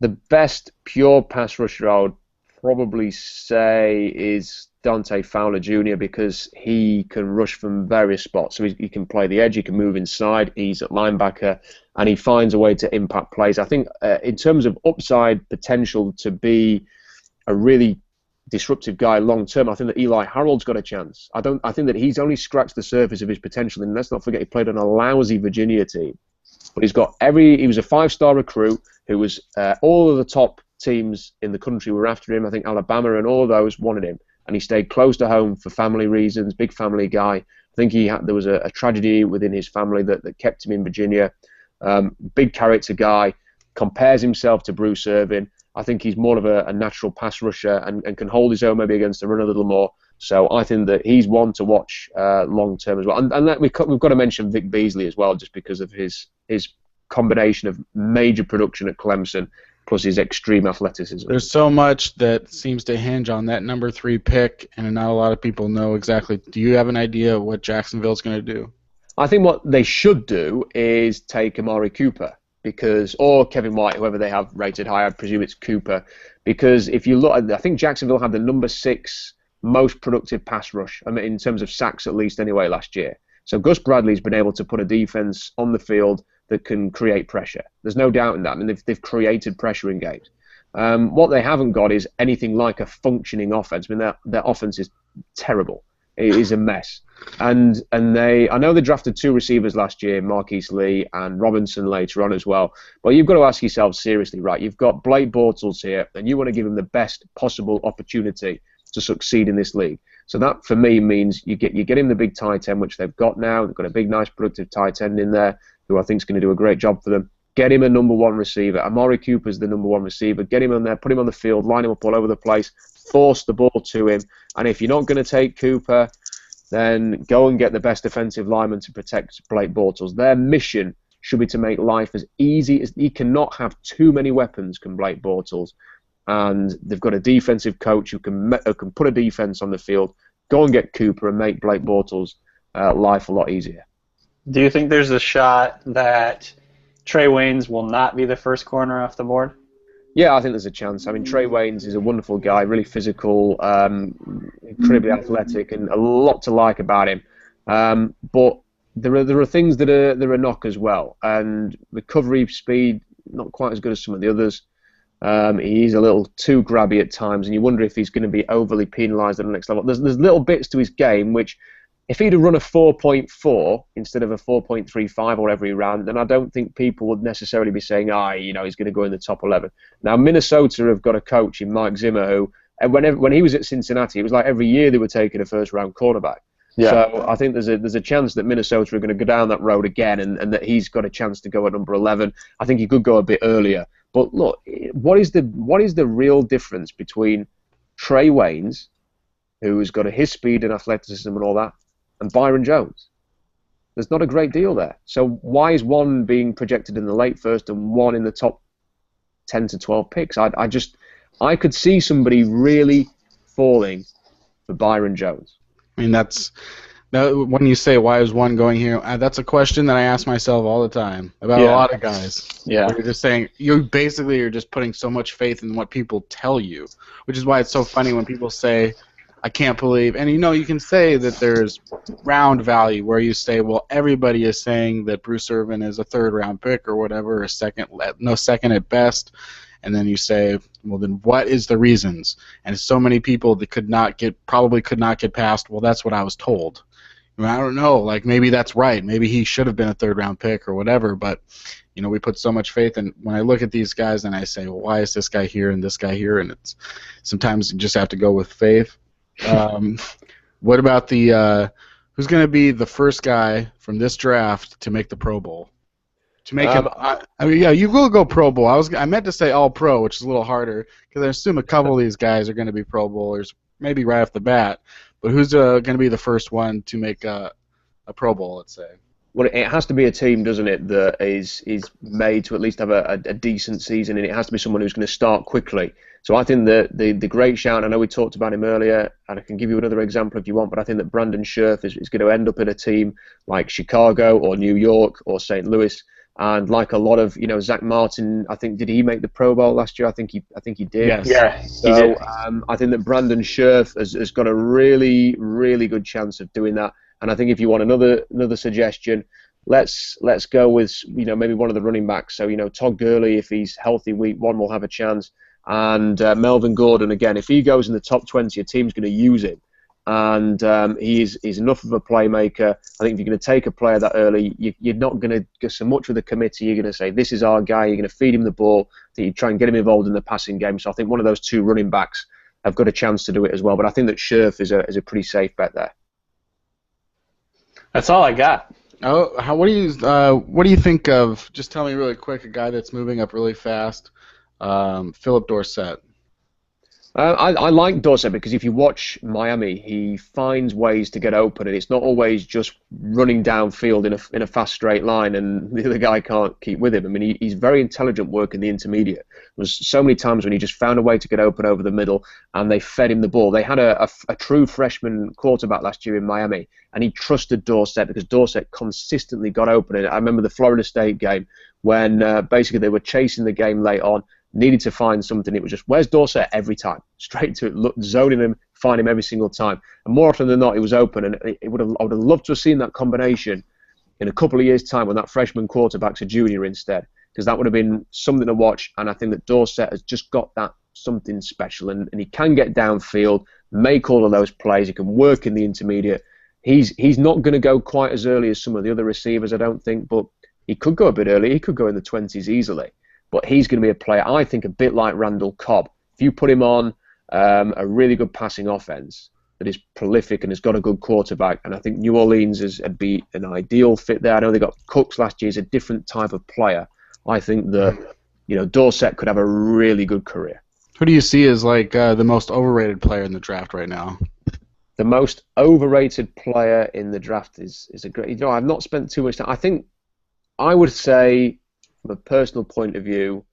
The best pure pass rusher I would probably say is Dante Fowler Jr. because he can rush from various spots. So he can play the edge, he can move inside, he's at linebacker, and he finds a way to impact plays. I think in terms of upside potential to be a really disruptive guy long term, I think that Eli Harold's got a chance. I think that he's only scratched the surface of his potential, and let's not forget he played on a lousy Virginia team. But he was a 5-star recruit who was all of the top teams in the country were after him. I think Alabama and all of those wanted him, and he stayed close to home for family reasons. Big family guy. I think there was a tragedy within his family that kept him in Virginia. Big character guy. Compares himself to Bruce Irvin. I think he's more of a natural pass rusher and can hold his own maybe against the run a little more. So I think that he's one to watch long term as well. And we've got to mention Vic Beasley as well, just because of his combination of major production at Clemson plus his extreme athleticism. There's so much that seems to hinge on that number 3 pick, and not a lot of people know exactly. Do you have an idea of what Jacksonville's going to do? I think what they should do is take Amari Cooper. Or Kevin White, whoever they have rated high, I presume it's Cooper. Because if you look, I think Jacksonville had the number 6 most productive pass rush, I mean, in terms of sacks at least anyway last year. So Gus Bradley's been able to put a defense on the field that can create pressure. There's no doubt in that. I mean, they've created pressure in games. What they haven't got is anything like a functioning offense. I mean, their offense is terrible. It is a mess. And I know they drafted 2 receivers last year, Marquise Lee and Robinson later on as well. But you've got to ask yourself seriously, right? You've got Blake Bortles here, and you want to give him the best possible opportunity to succeed in this league. So that, for me, means you get him the big tight end, which they've got now. They've got a big, nice, productive tight end in there, who I think is going to do a great job for them. Get him a number 1 receiver. Amari Cooper's the number 1 receiver. Get him on there, put him on the field, line him up all over the place, force the ball to him. And if you're not going to take Cooper, then go and get the best defensive lineman to protect Blake Bortles. Their mission should be to make life as easy as he cannot have too many weapons, can Blake Bortles. And they've got a defensive coach who can put a defense on the field. Go and get Cooper and make Blake Bortles life a lot easier. Do you think there's a shot that Trey Waynes will not be the first corner off the board? Yeah, I think there's a chance. I mean, Trey Waynes is a wonderful guy, really physical, incredibly athletic, and a lot to like about him. But there are things that are knock as well, and recovery speed not quite as good as some of the others. He's a little too grabby at times, and you wonder if he's going to be overly penalised at the next level. There's little bits to his game which, if he'd have run a 4.4 instead of a 4.35 or whatever he ran, then I don't think people would necessarily be saying, he's going to go in the top 11. Now, Minnesota have got a coach in Mike Zimmer who, and when he was at Cincinnati, it was like every year they were taking a first-round cornerback. Yeah. So I think there's a chance that Minnesota are going to go down that road again, and that he's got a chance to go at number 11. I think he could go a bit earlier. But look, what is the real difference between Trey Waynes, who's got his speed and athleticism and all that, and Byron Jones? There's not a great deal there. So why is one being projected in the late first and one in the top 10 to 12 picks? I could see somebody really falling for Byron Jones. I mean, when you say why is one going here, that's a question that I ask myself all the time about a lot of guys. Yeah. You're just saying, you're just putting so much faith in what people tell you, which is why it's so funny when people say, I can't believe, and you can say that there's round value where you say, well, everybody is saying that Bruce Irvin is a third-round pick or whatever, or second at best, and then you say, well, then what is the reasons? And so many people that probably could not get past, well, that's what I was told. I mean, I don't know, like maybe that's right. Maybe he should have been a third-round pick or whatever, but we put so much faith in. When I look at these guys and I say, well, why is this guy here and this guy here? And it's sometimes you just have to go with faith. What about who's going to be the first guy from this draft to make the Pro Bowl? To make him, you will go Pro Bowl. I meant to say All Pro, which is a little harder because I assume a couple of these guys are going to be Pro Bowlers, maybe right off the bat. But who's going to be the first one to make a Pro Bowl? Let's say. Well, it has to be a team, doesn't it, that is made to at least have a decent season, and it has to be someone who's going to start quickly. So I think that the great shout, I know we talked about him earlier, and I can give you another example if you want, but I think that Brandon Scherf is going to end up in a team like Chicago or New York or St. Louis. And like a lot of, Zach Martin, I think, did he make the Pro Bowl last year? I think he did. Yes. Yeah. So he did. I think that Brandon Scherf has got a really, really good chance of doing that. And I think if you want another suggestion, let's go with maybe one of the running backs. So Todd Gurley, if he's healthy week one, will have a chance. And Melvin Gordon, again, if he goes in the top 20, a team's going to use him. And he's enough of a playmaker. I think if you're going to take a player that early, you're not going to go so much with the committee. You're going to say, this is our guy. You're going to feed him the ball. That you try and get him involved in the passing game. So I think one of those two running backs have got a chance to do it as well. But I think that Scherf is a pretty safe bet there. That's all I got. Oh, what do you think of? Just tell me really quick. A guy that's moving up really fast, Philip Dorsett. I like Dorsett because if you watch Miami, he finds ways to get open, and it's not always just running downfield in a fast straight line, and the other guy can't keep with him. I mean, he's very intelligent working the intermediate. There was so many times when he just found a way to get open over the middle, and they fed him the ball. They had a true freshman quarterback last year in Miami, and he trusted Dorsett because Dorsett consistently got open. And I remember the Florida State game when basically they were chasing the game late on, needed to find something. It was just, where's Dorsett every time? Straight to it, zoning him, find him every single time. And more often than not, he was open. And I would have loved to have seen that combination in a couple of years' time when that freshman quarterback's a junior instead, because that would have been something to watch. And I think that Dorsett has just got that something special. And he can get downfield, make all of those plays. He can work in the intermediate. He's not going to go quite as early as some of the other receivers, I don't think, but he could go a bit early. He could go in the 20s easily. But he's going to be a player, I think, a bit like Randall Cobb. If you put him on a really good passing offense that is prolific and has got a good quarterback, and I think New Orleans would be an ideal fit there. I know they got Cooks last year. He's a different type of player. I think that Dorsett could have a really good career. Who do you see as like the most overrated player in the draft right now? The most overrated player in the draft is a great. I've not spent too much time. I think I would say, from a personal point of view,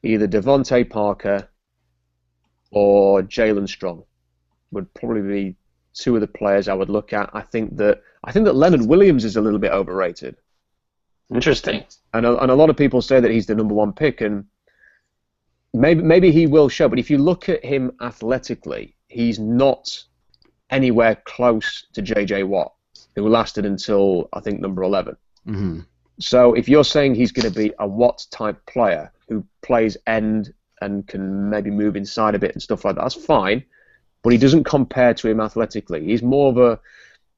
either Devontae Parker or Jalen Strong would probably be two of the players I would look at. I think that Leonard Williams is a little bit overrated. Interesting. And a lot of people say that he's the number one pick, and maybe he will show. But if you look at him athletically, he's not anywhere close to J.J. Watt, who lasted until, I think, number 11. Mm-hmm. So if you're saying he's going to be a Watt-type player who plays end and can maybe move inside a bit and stuff like that, that's fine, but he doesn't compare to him athletically. He's more of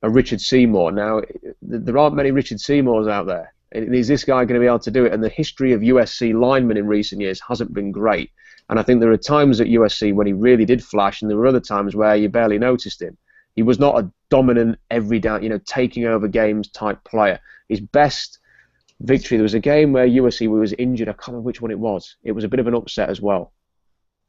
a Richard Seymour. Now, there aren't many Richard Seymours out there. Is this guy going to be able to do it? And the history of USC linemen in recent years hasn't been great. And I think there are times at USC when he really did flash, and there were other times where you barely noticed him. He was not a dominant, every down, taking over games type player. His best victory, there was a game where USC was injured. I can't remember which one it was. It was a bit of an upset as well.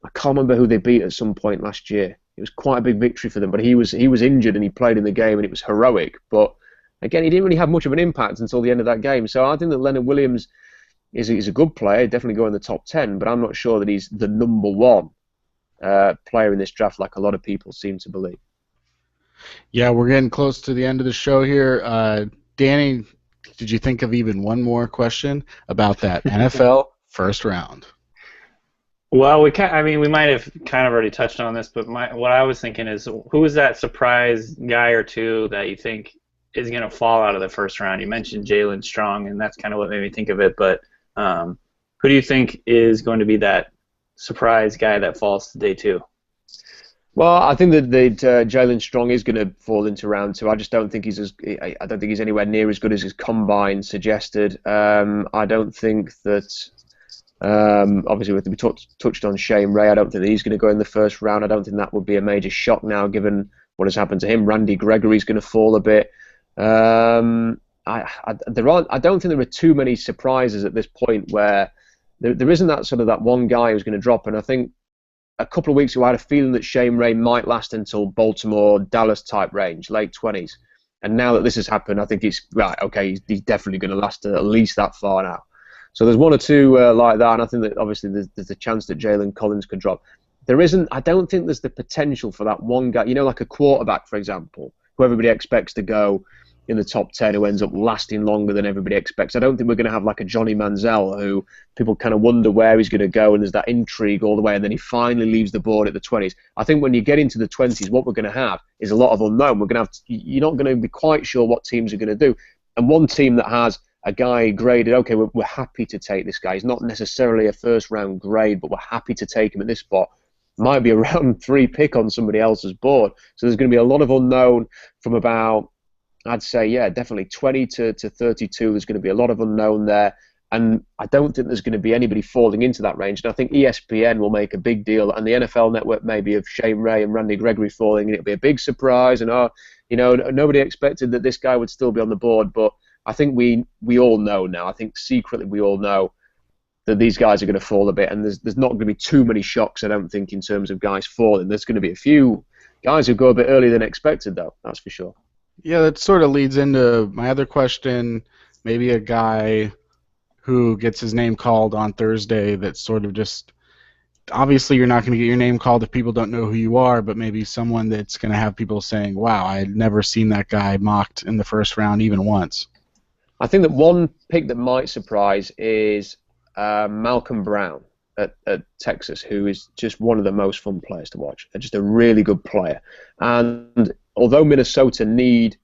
I can't remember who they beat at some point last year. It was quite a big victory for them, but he was injured and he played in the game, and it was heroic. But again, he didn't really have much of an impact until the end of that game. So I think that Leonard Williams is a good player, definitely go in the top 10, but I'm not sure that he's the number one player in this draft like a lot of people seem to believe. Yeah, we're getting close to the end of the show here. Danny, did you think of even one more question about that NFL first round? Well, we might have kind of already touched on this, but what I was thinking is, who is that surprise guy or two that you think is going to fall out of the first round? You mentioned Jalen Strong, and that's kind of what made me think of it, but who do you think is going to be that surprise guy that falls to day 2? Well, I think that Jalen Strong is going to fall into round 2. I just don't think I don't think he's anywhere near as good as his combine suggested. I don't think that. Obviously, we touched on Shane Ray. I don't think that he's going to go in the first round. I don't think that would be a major shock now, given what has happened to him. Randy Gregory's going to fall a bit. I don't think there are too many surprises at this point where there isn't that one guy who's going to drop. And I think a couple of weeks ago I had a feeling that Shane Ray might last until Baltimore, Dallas type range, late 20s. And now that this has happened, I think it's right. Okay, he's definitely going to last at least that far now. So there's one or two like that, and I think that obviously there's a chance that Jalen Collins could drop. I don't think there's the potential for that one guy, like a quarterback, for example, who everybody expects to go in the top 10, who ends up lasting longer than everybody expects. I don't think we're going to have like a Johnny Manziel, who people kind of wonder where he's going to go, and there's that intrigue all the way, and then he finally leaves the board at the 20s. I think when you get into the 20s, what we're going to have is a lot of unknown. You're not going to be quite sure what teams are going to do. And one team that has a guy graded, okay, we're happy to take this guy. He's not necessarily a first-round grade, but we're happy to take him at this spot. Might be a round 3 pick on somebody else's board. So there's going to be a lot of unknown from about, I'd say, yeah, definitely 20 to 32. There's going to be a lot of unknown there. And I don't think there's going to be anybody falling into that range. And I think ESPN will make a big deal, and the NFL Network maybe, of Shane Ray and Randy Gregory falling, and it'll be a big surprise. And nobody expected that this guy would still be on the board, but I think we all know now. I think secretly we all know that these guys are going to fall a bit, and there's not going to be too many shocks, I don't think, in terms of guys falling. There's going to be a few guys who go a bit earlier than expected, though. That's for sure. Yeah, that sort of leads into my other question. Maybe a guy who gets his name called on Thursday that's sort of just, obviously you're not going to get your name called if people don't know who you are, but maybe someone that's going to have people saying, wow, I had never seen that guy mocked in the first round even once. I think that one pick that might surprise is Malcolm Brown at Texas, who is just one of the most fun players to watch. Just a really good player. And although Minnesota need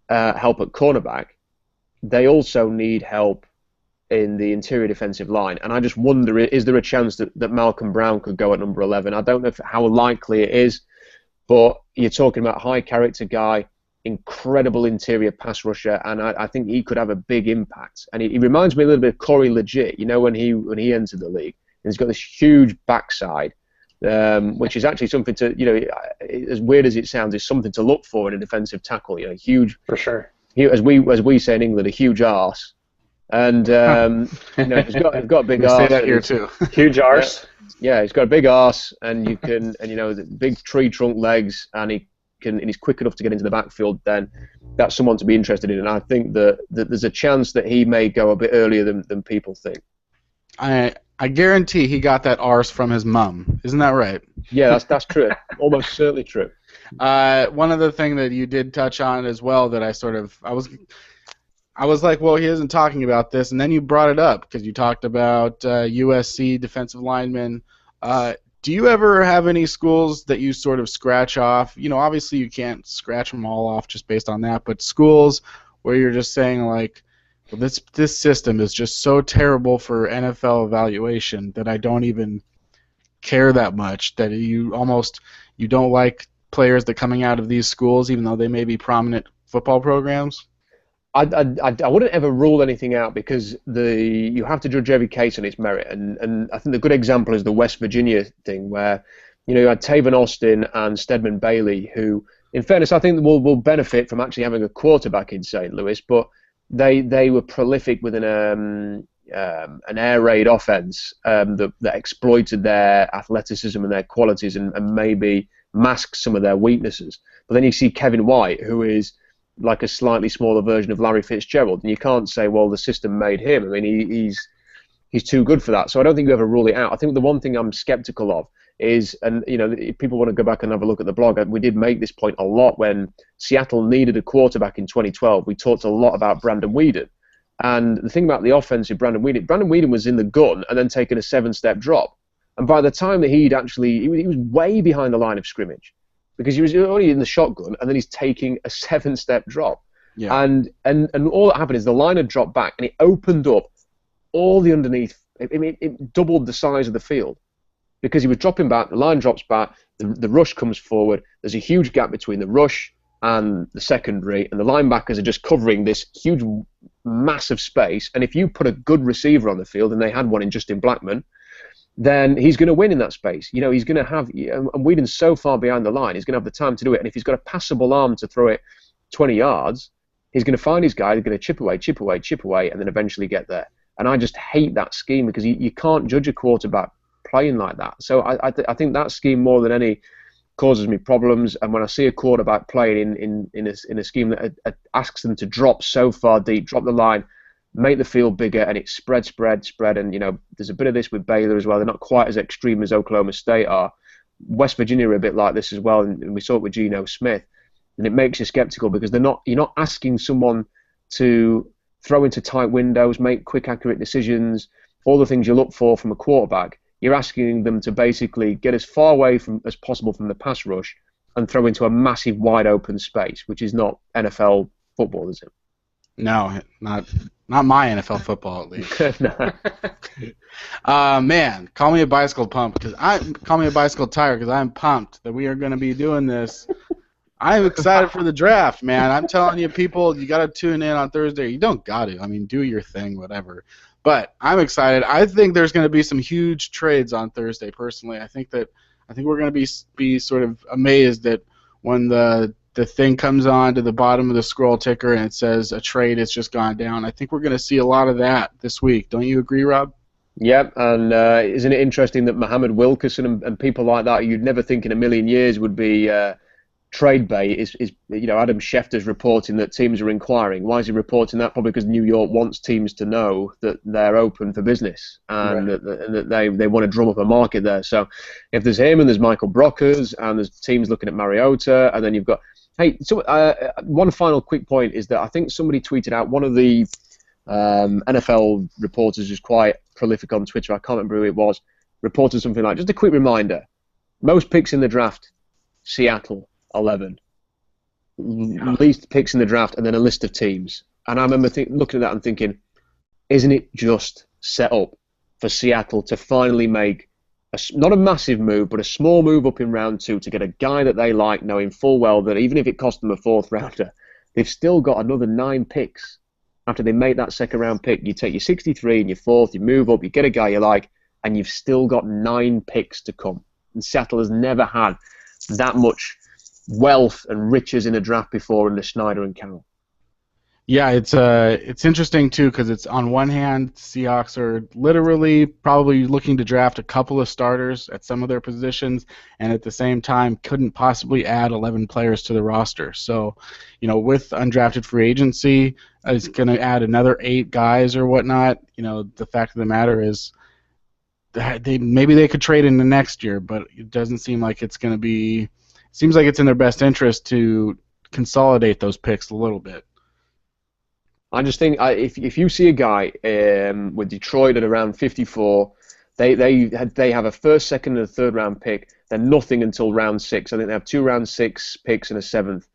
help at cornerback, they also need help in the interior defensive line. And I just wonder, is there a chance that Malcolm Brown could go at number 11? I don't know how likely it is, but you're talking about a high character guy, incredible interior pass rusher, and I think he could have a big impact. And he reminds me a little bit of Corey Legit, when he entered the league. And he's got this huge backside, which is actually something to, as weird as it sounds, is something to look for in a defensive tackle. Huge, for sure. As we say in England, a huge arse. And he's got a big arse. Say that here too. Huge arse. Yeah, he's got a big arse, and the big tree trunk legs, and he's quick enough to get into the backfield. Then that's someone to be interested in, and I think that there's a chance that he may go a bit earlier than people think. I guarantee he got that arse from his mum. Isn't that right? Yeah, that's true. Almost certainly true. One other thing that you did touch on as well that I was like, well, he isn't talking about this, and then you brought it up because you talked about USC defensive linemen. Do you ever have any schools that you sort of scratch off? Obviously you can't scratch them all off just based on that, but schools where you're just saying like, well, this system is just so terrible for NFL evaluation that I don't even care that much, that you don't like players that are coming out of these schools, even though they may be prominent football programs? I wouldn't ever rule anything out because you have to judge every case on its merit, and I think the good example is the West Virginia thing where you had Taven Austin and Stedman Bailey, who, in fairness, I think will benefit from actually having a quarterback in St. Louis, but they were prolific within an air raid offense that exploited their athleticism and their qualities and maybe masked some of their weaknesses. But then you see Kevin White, who is like a slightly smaller version of Larry Fitzgerald, and you can't say, well, the system made him. I mean, he's too good for that. So I don't think you ever rule it out. I think the one thing I'm skeptical of is, and if people want to go back and have a look at the blog, we did make this point a lot when Seattle needed a quarterback in 2012. We talked a lot about Brandon Weeden. And the thing about the offense with Brandon Weeden was in the gun and then taking a 7-step drop. And by the time that he was way behind the line of scrimmage, because he was only in the shotgun, and then he's taking a 7-step drop. Yeah. And all that happened is the line had dropped back, and it opened up all the underneath. It doubled the size of the field because he was dropping back, the line drops back, the rush comes forward, there's a huge gap between the rush and the secondary, and the linebackers are just covering this huge, massive space. And if you put a good receiver on the field, and they had one in Justin Blackmon, then he's going to win in that space. He's going to have, and Whedon's so far behind the line, he's going to have the time to do it. And if he's got a passable arm to throw it 20 yards, he's going to find his guy, they're going to chip away, and then eventually get there. And I just hate that scheme because you can't judge a quarterback playing like that. So I think that scheme more than any causes me problems. And when I see a quarterback playing in a scheme that asks them to drop so far deep, drop the line, make the field bigger, and it's spread, and there's a bit of this with Baylor as well. They're not quite as extreme as Oklahoma State are. West Virginia are a bit like this as well, and we saw it with Geno Smith, and it makes you skeptical because you're not asking someone to throw into tight windows, make quick, accurate decisions, all the things you look for from a quarterback. You're asking them to basically get as far away as possible from the pass rush and throw into a massive, wide open space, which is not NFL football, is it? No, not my NFL football at least. No. Man, call me a bicycle tire because I'm pumped that we are going to be doing this. I'm excited for the draft, man. I'm telling you, people, you got to tune in on Thursday. You don't got to. I mean, do your thing, whatever. But I'm excited. I think there's going to be some huge trades on Thursday. Personally, I think we're going to be sort of amazed that when the thing comes on to the bottom of the scroll ticker and it says a trade has just gone down. I think we're going to see a lot of that this week. Don't you agree, Rob? Yep, and isn't it interesting that Muhammad Wilkerson and people like that you'd never think in a million years would be trade bait is Adam Schefter's reporting that teams are inquiring. Why is he reporting that? Probably because New York wants teams to know that they're open for business and that they want to drum up a market there. So if there's him and there's Michael Brockers and there's teams looking at Mariota, and then you've got one final quick point is that I think somebody tweeted out, one of the NFL reporters who's quite prolific on Twitter, I can't remember who it was, reported something like, just a quick reminder, most picks in the draft, Seattle, 11. Least picks in the draft, and then a list of teams. And I remember looking at that and thinking, isn't it just set up for Seattle to finally make not a massive move, but a small move up in round 2 to get a guy that they like, knowing full well that even if it cost them a 4th rounder, they've still got another 9 picks. After they make that 2nd round pick, you take your 63 and your 4th, you move up, you get a guy you like, and you've still got 9 picks to come. And Seattle has never had that much wealth and riches in a draft before under Schneider and Carroll. Yeah, it's interesting too because it's on one hand, Seahawks are literally probably looking to draft a couple of starters at some of their positions, and at the same time couldn't possibly add 11 players to the roster. So, with undrafted free agency, it's going to add another 8 guys or whatnot. The fact of the matter is, maybe they could trade in the next year, but it doesn't seem like it's going to be seems like it's in their best interest to consolidate those picks a little bit. I just think if you see a guy with Detroit at around 54, they have a first, second, and a third round pick. They're nothing until round 6. I think they have 2 round 6 picks and a 7th.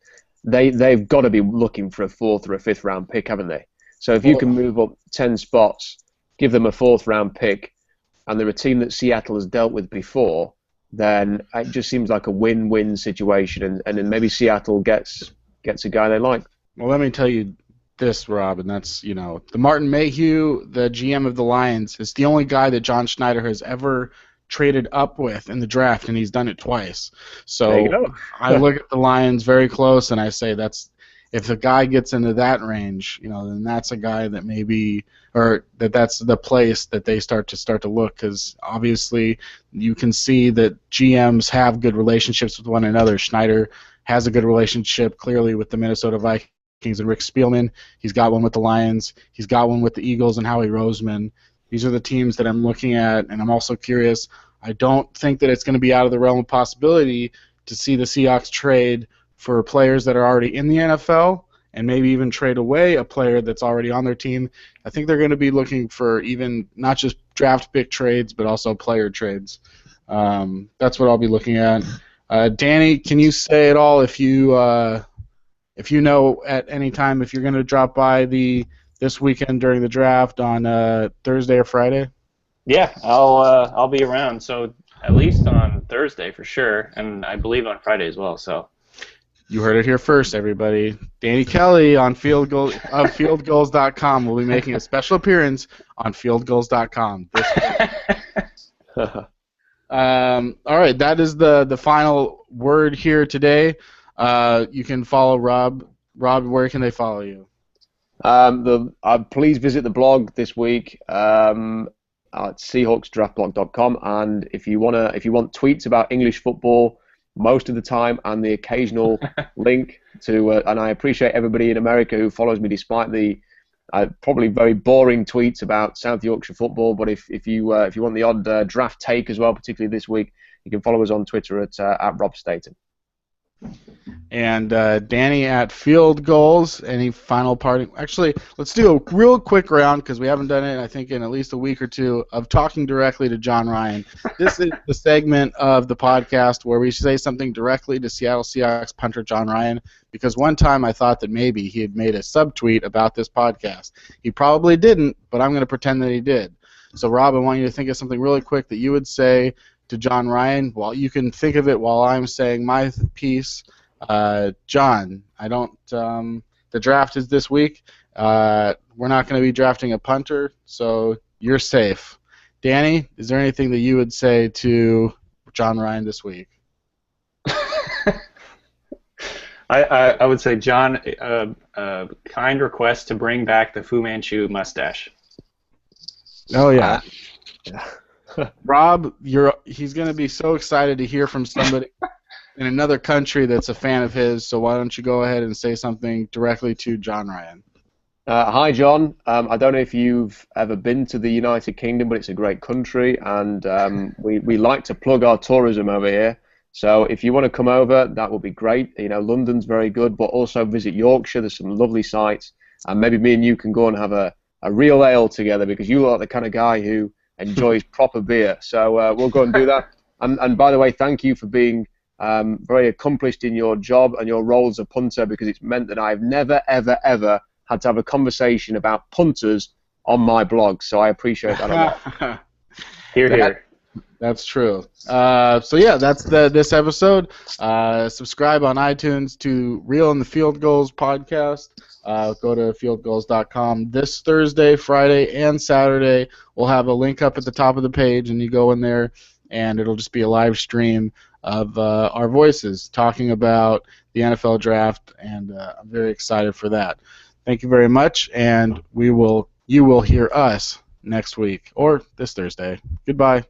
They've got to be looking for a 4th or a 5th round pick, haven't they? So if you can move up 10 spots, give them a 4th round pick, and they're a team that Seattle has dealt with before, then it just seems like a win-win situation, and then maybe Seattle gets a guy they like. Well, let me tell you this, Rob, and that's, the Martin Mayhew, the GM of the Lions, is the only guy that John Schneider has ever traded up with in the draft, and he's done it twice. So there you go. I look at the Lions very close, and I say if the guy gets into that range, then that's a guy that maybe, or that's the place that they start to look, because obviously you can see that GMs have good relationships with one another. Schneider has a good relationship clearly with the Minnesota Vikings and Rick Spielman. He's got one with the Lions. He's got one with the Eagles and Howie Roseman. These are the teams that I'm looking at, and I'm also curious. I don't think that it's going to be out of the realm of possibility to see the Seahawks trade for players that are already in the NFL and maybe even trade away a player that's already on their team. I think they're going to be looking for even not just draft pick trades, but also player trades. That's what I'll be looking at. Danny, can you say at all if you know at any time if you're going to drop by this weekend during the draft on Thursday or Friday? Yeah, I'll be around. So at least on Thursday for sure, and I believe on Friday as well. So you heard it here first, everybody. Danny Kelly on fieldgoals.com will be making a special appearance on fieldgoals.com this week. All right, that is the final word here today. You can follow Rob. Rob, where can they follow you? Please visit the blog this week at seahawksdraftblog.com, and if you want tweets about English football most of the time and the occasional link to and I appreciate everybody in America who follows me despite the probably very boring tweets about South Yorkshire football, but if you want the odd draft take as well, particularly this week, you can follow us on Twitter at Rob Staton. And Danny at Field Goals. Any final parting? Actually, let's do a real quick round because we haven't done it, I think, in at least a week or two of talking directly to John Ryan. This is the segment of the podcast where we say something directly to Seattle Seahawks punter John Ryan, because one time I thought that maybe he had made a subtweet about this podcast. He probably didn't, but I'm going to pretend that he did. So, Rob, I want you to think of something really quick that you would say to John Ryan. Well, you can think of it while I'm saying my piece. John, I don't. The draft is this week. We're not going to be drafting a punter, so you're safe. Danny, is there anything that you would say to John Ryan this week? I would say, John, kind request to bring back the Fu Manchu mustache. Oh yeah. Rob, he's going to be so excited to hear from somebody in another country that's a fan of his, so why don't you go ahead and say something directly to John Ryan. Hi, John. I don't know if you've ever been to the United Kingdom, but it's a great country, and we like to plug our tourism over here. So if you want to come over, that would be great. London's very good, but also visit Yorkshire. There's some lovely sites, and maybe me and you can go and have a real ale together, because you are the kind of guy who enjoys proper beer. So we'll go and do that. And by the way, thank you for being very accomplished in your job and your role as a punter, because it's meant that I've never, ever, ever had to have a conversation about punters on my blog. So I appreciate that a lot. Hear, hear. That's true. So yeah, that's this episode. Subscribe on iTunes to Real in the Field Goals podcast. Go to fieldgoals.com. This Thursday, Friday, and Saturday, we'll have a link up at the top of the page, and you go in there, and it'll just be a live stream of our voices talking about the NFL draft, and I'm very excited for that. Thank you very much, and you will hear us next week or this Thursday. Goodbye.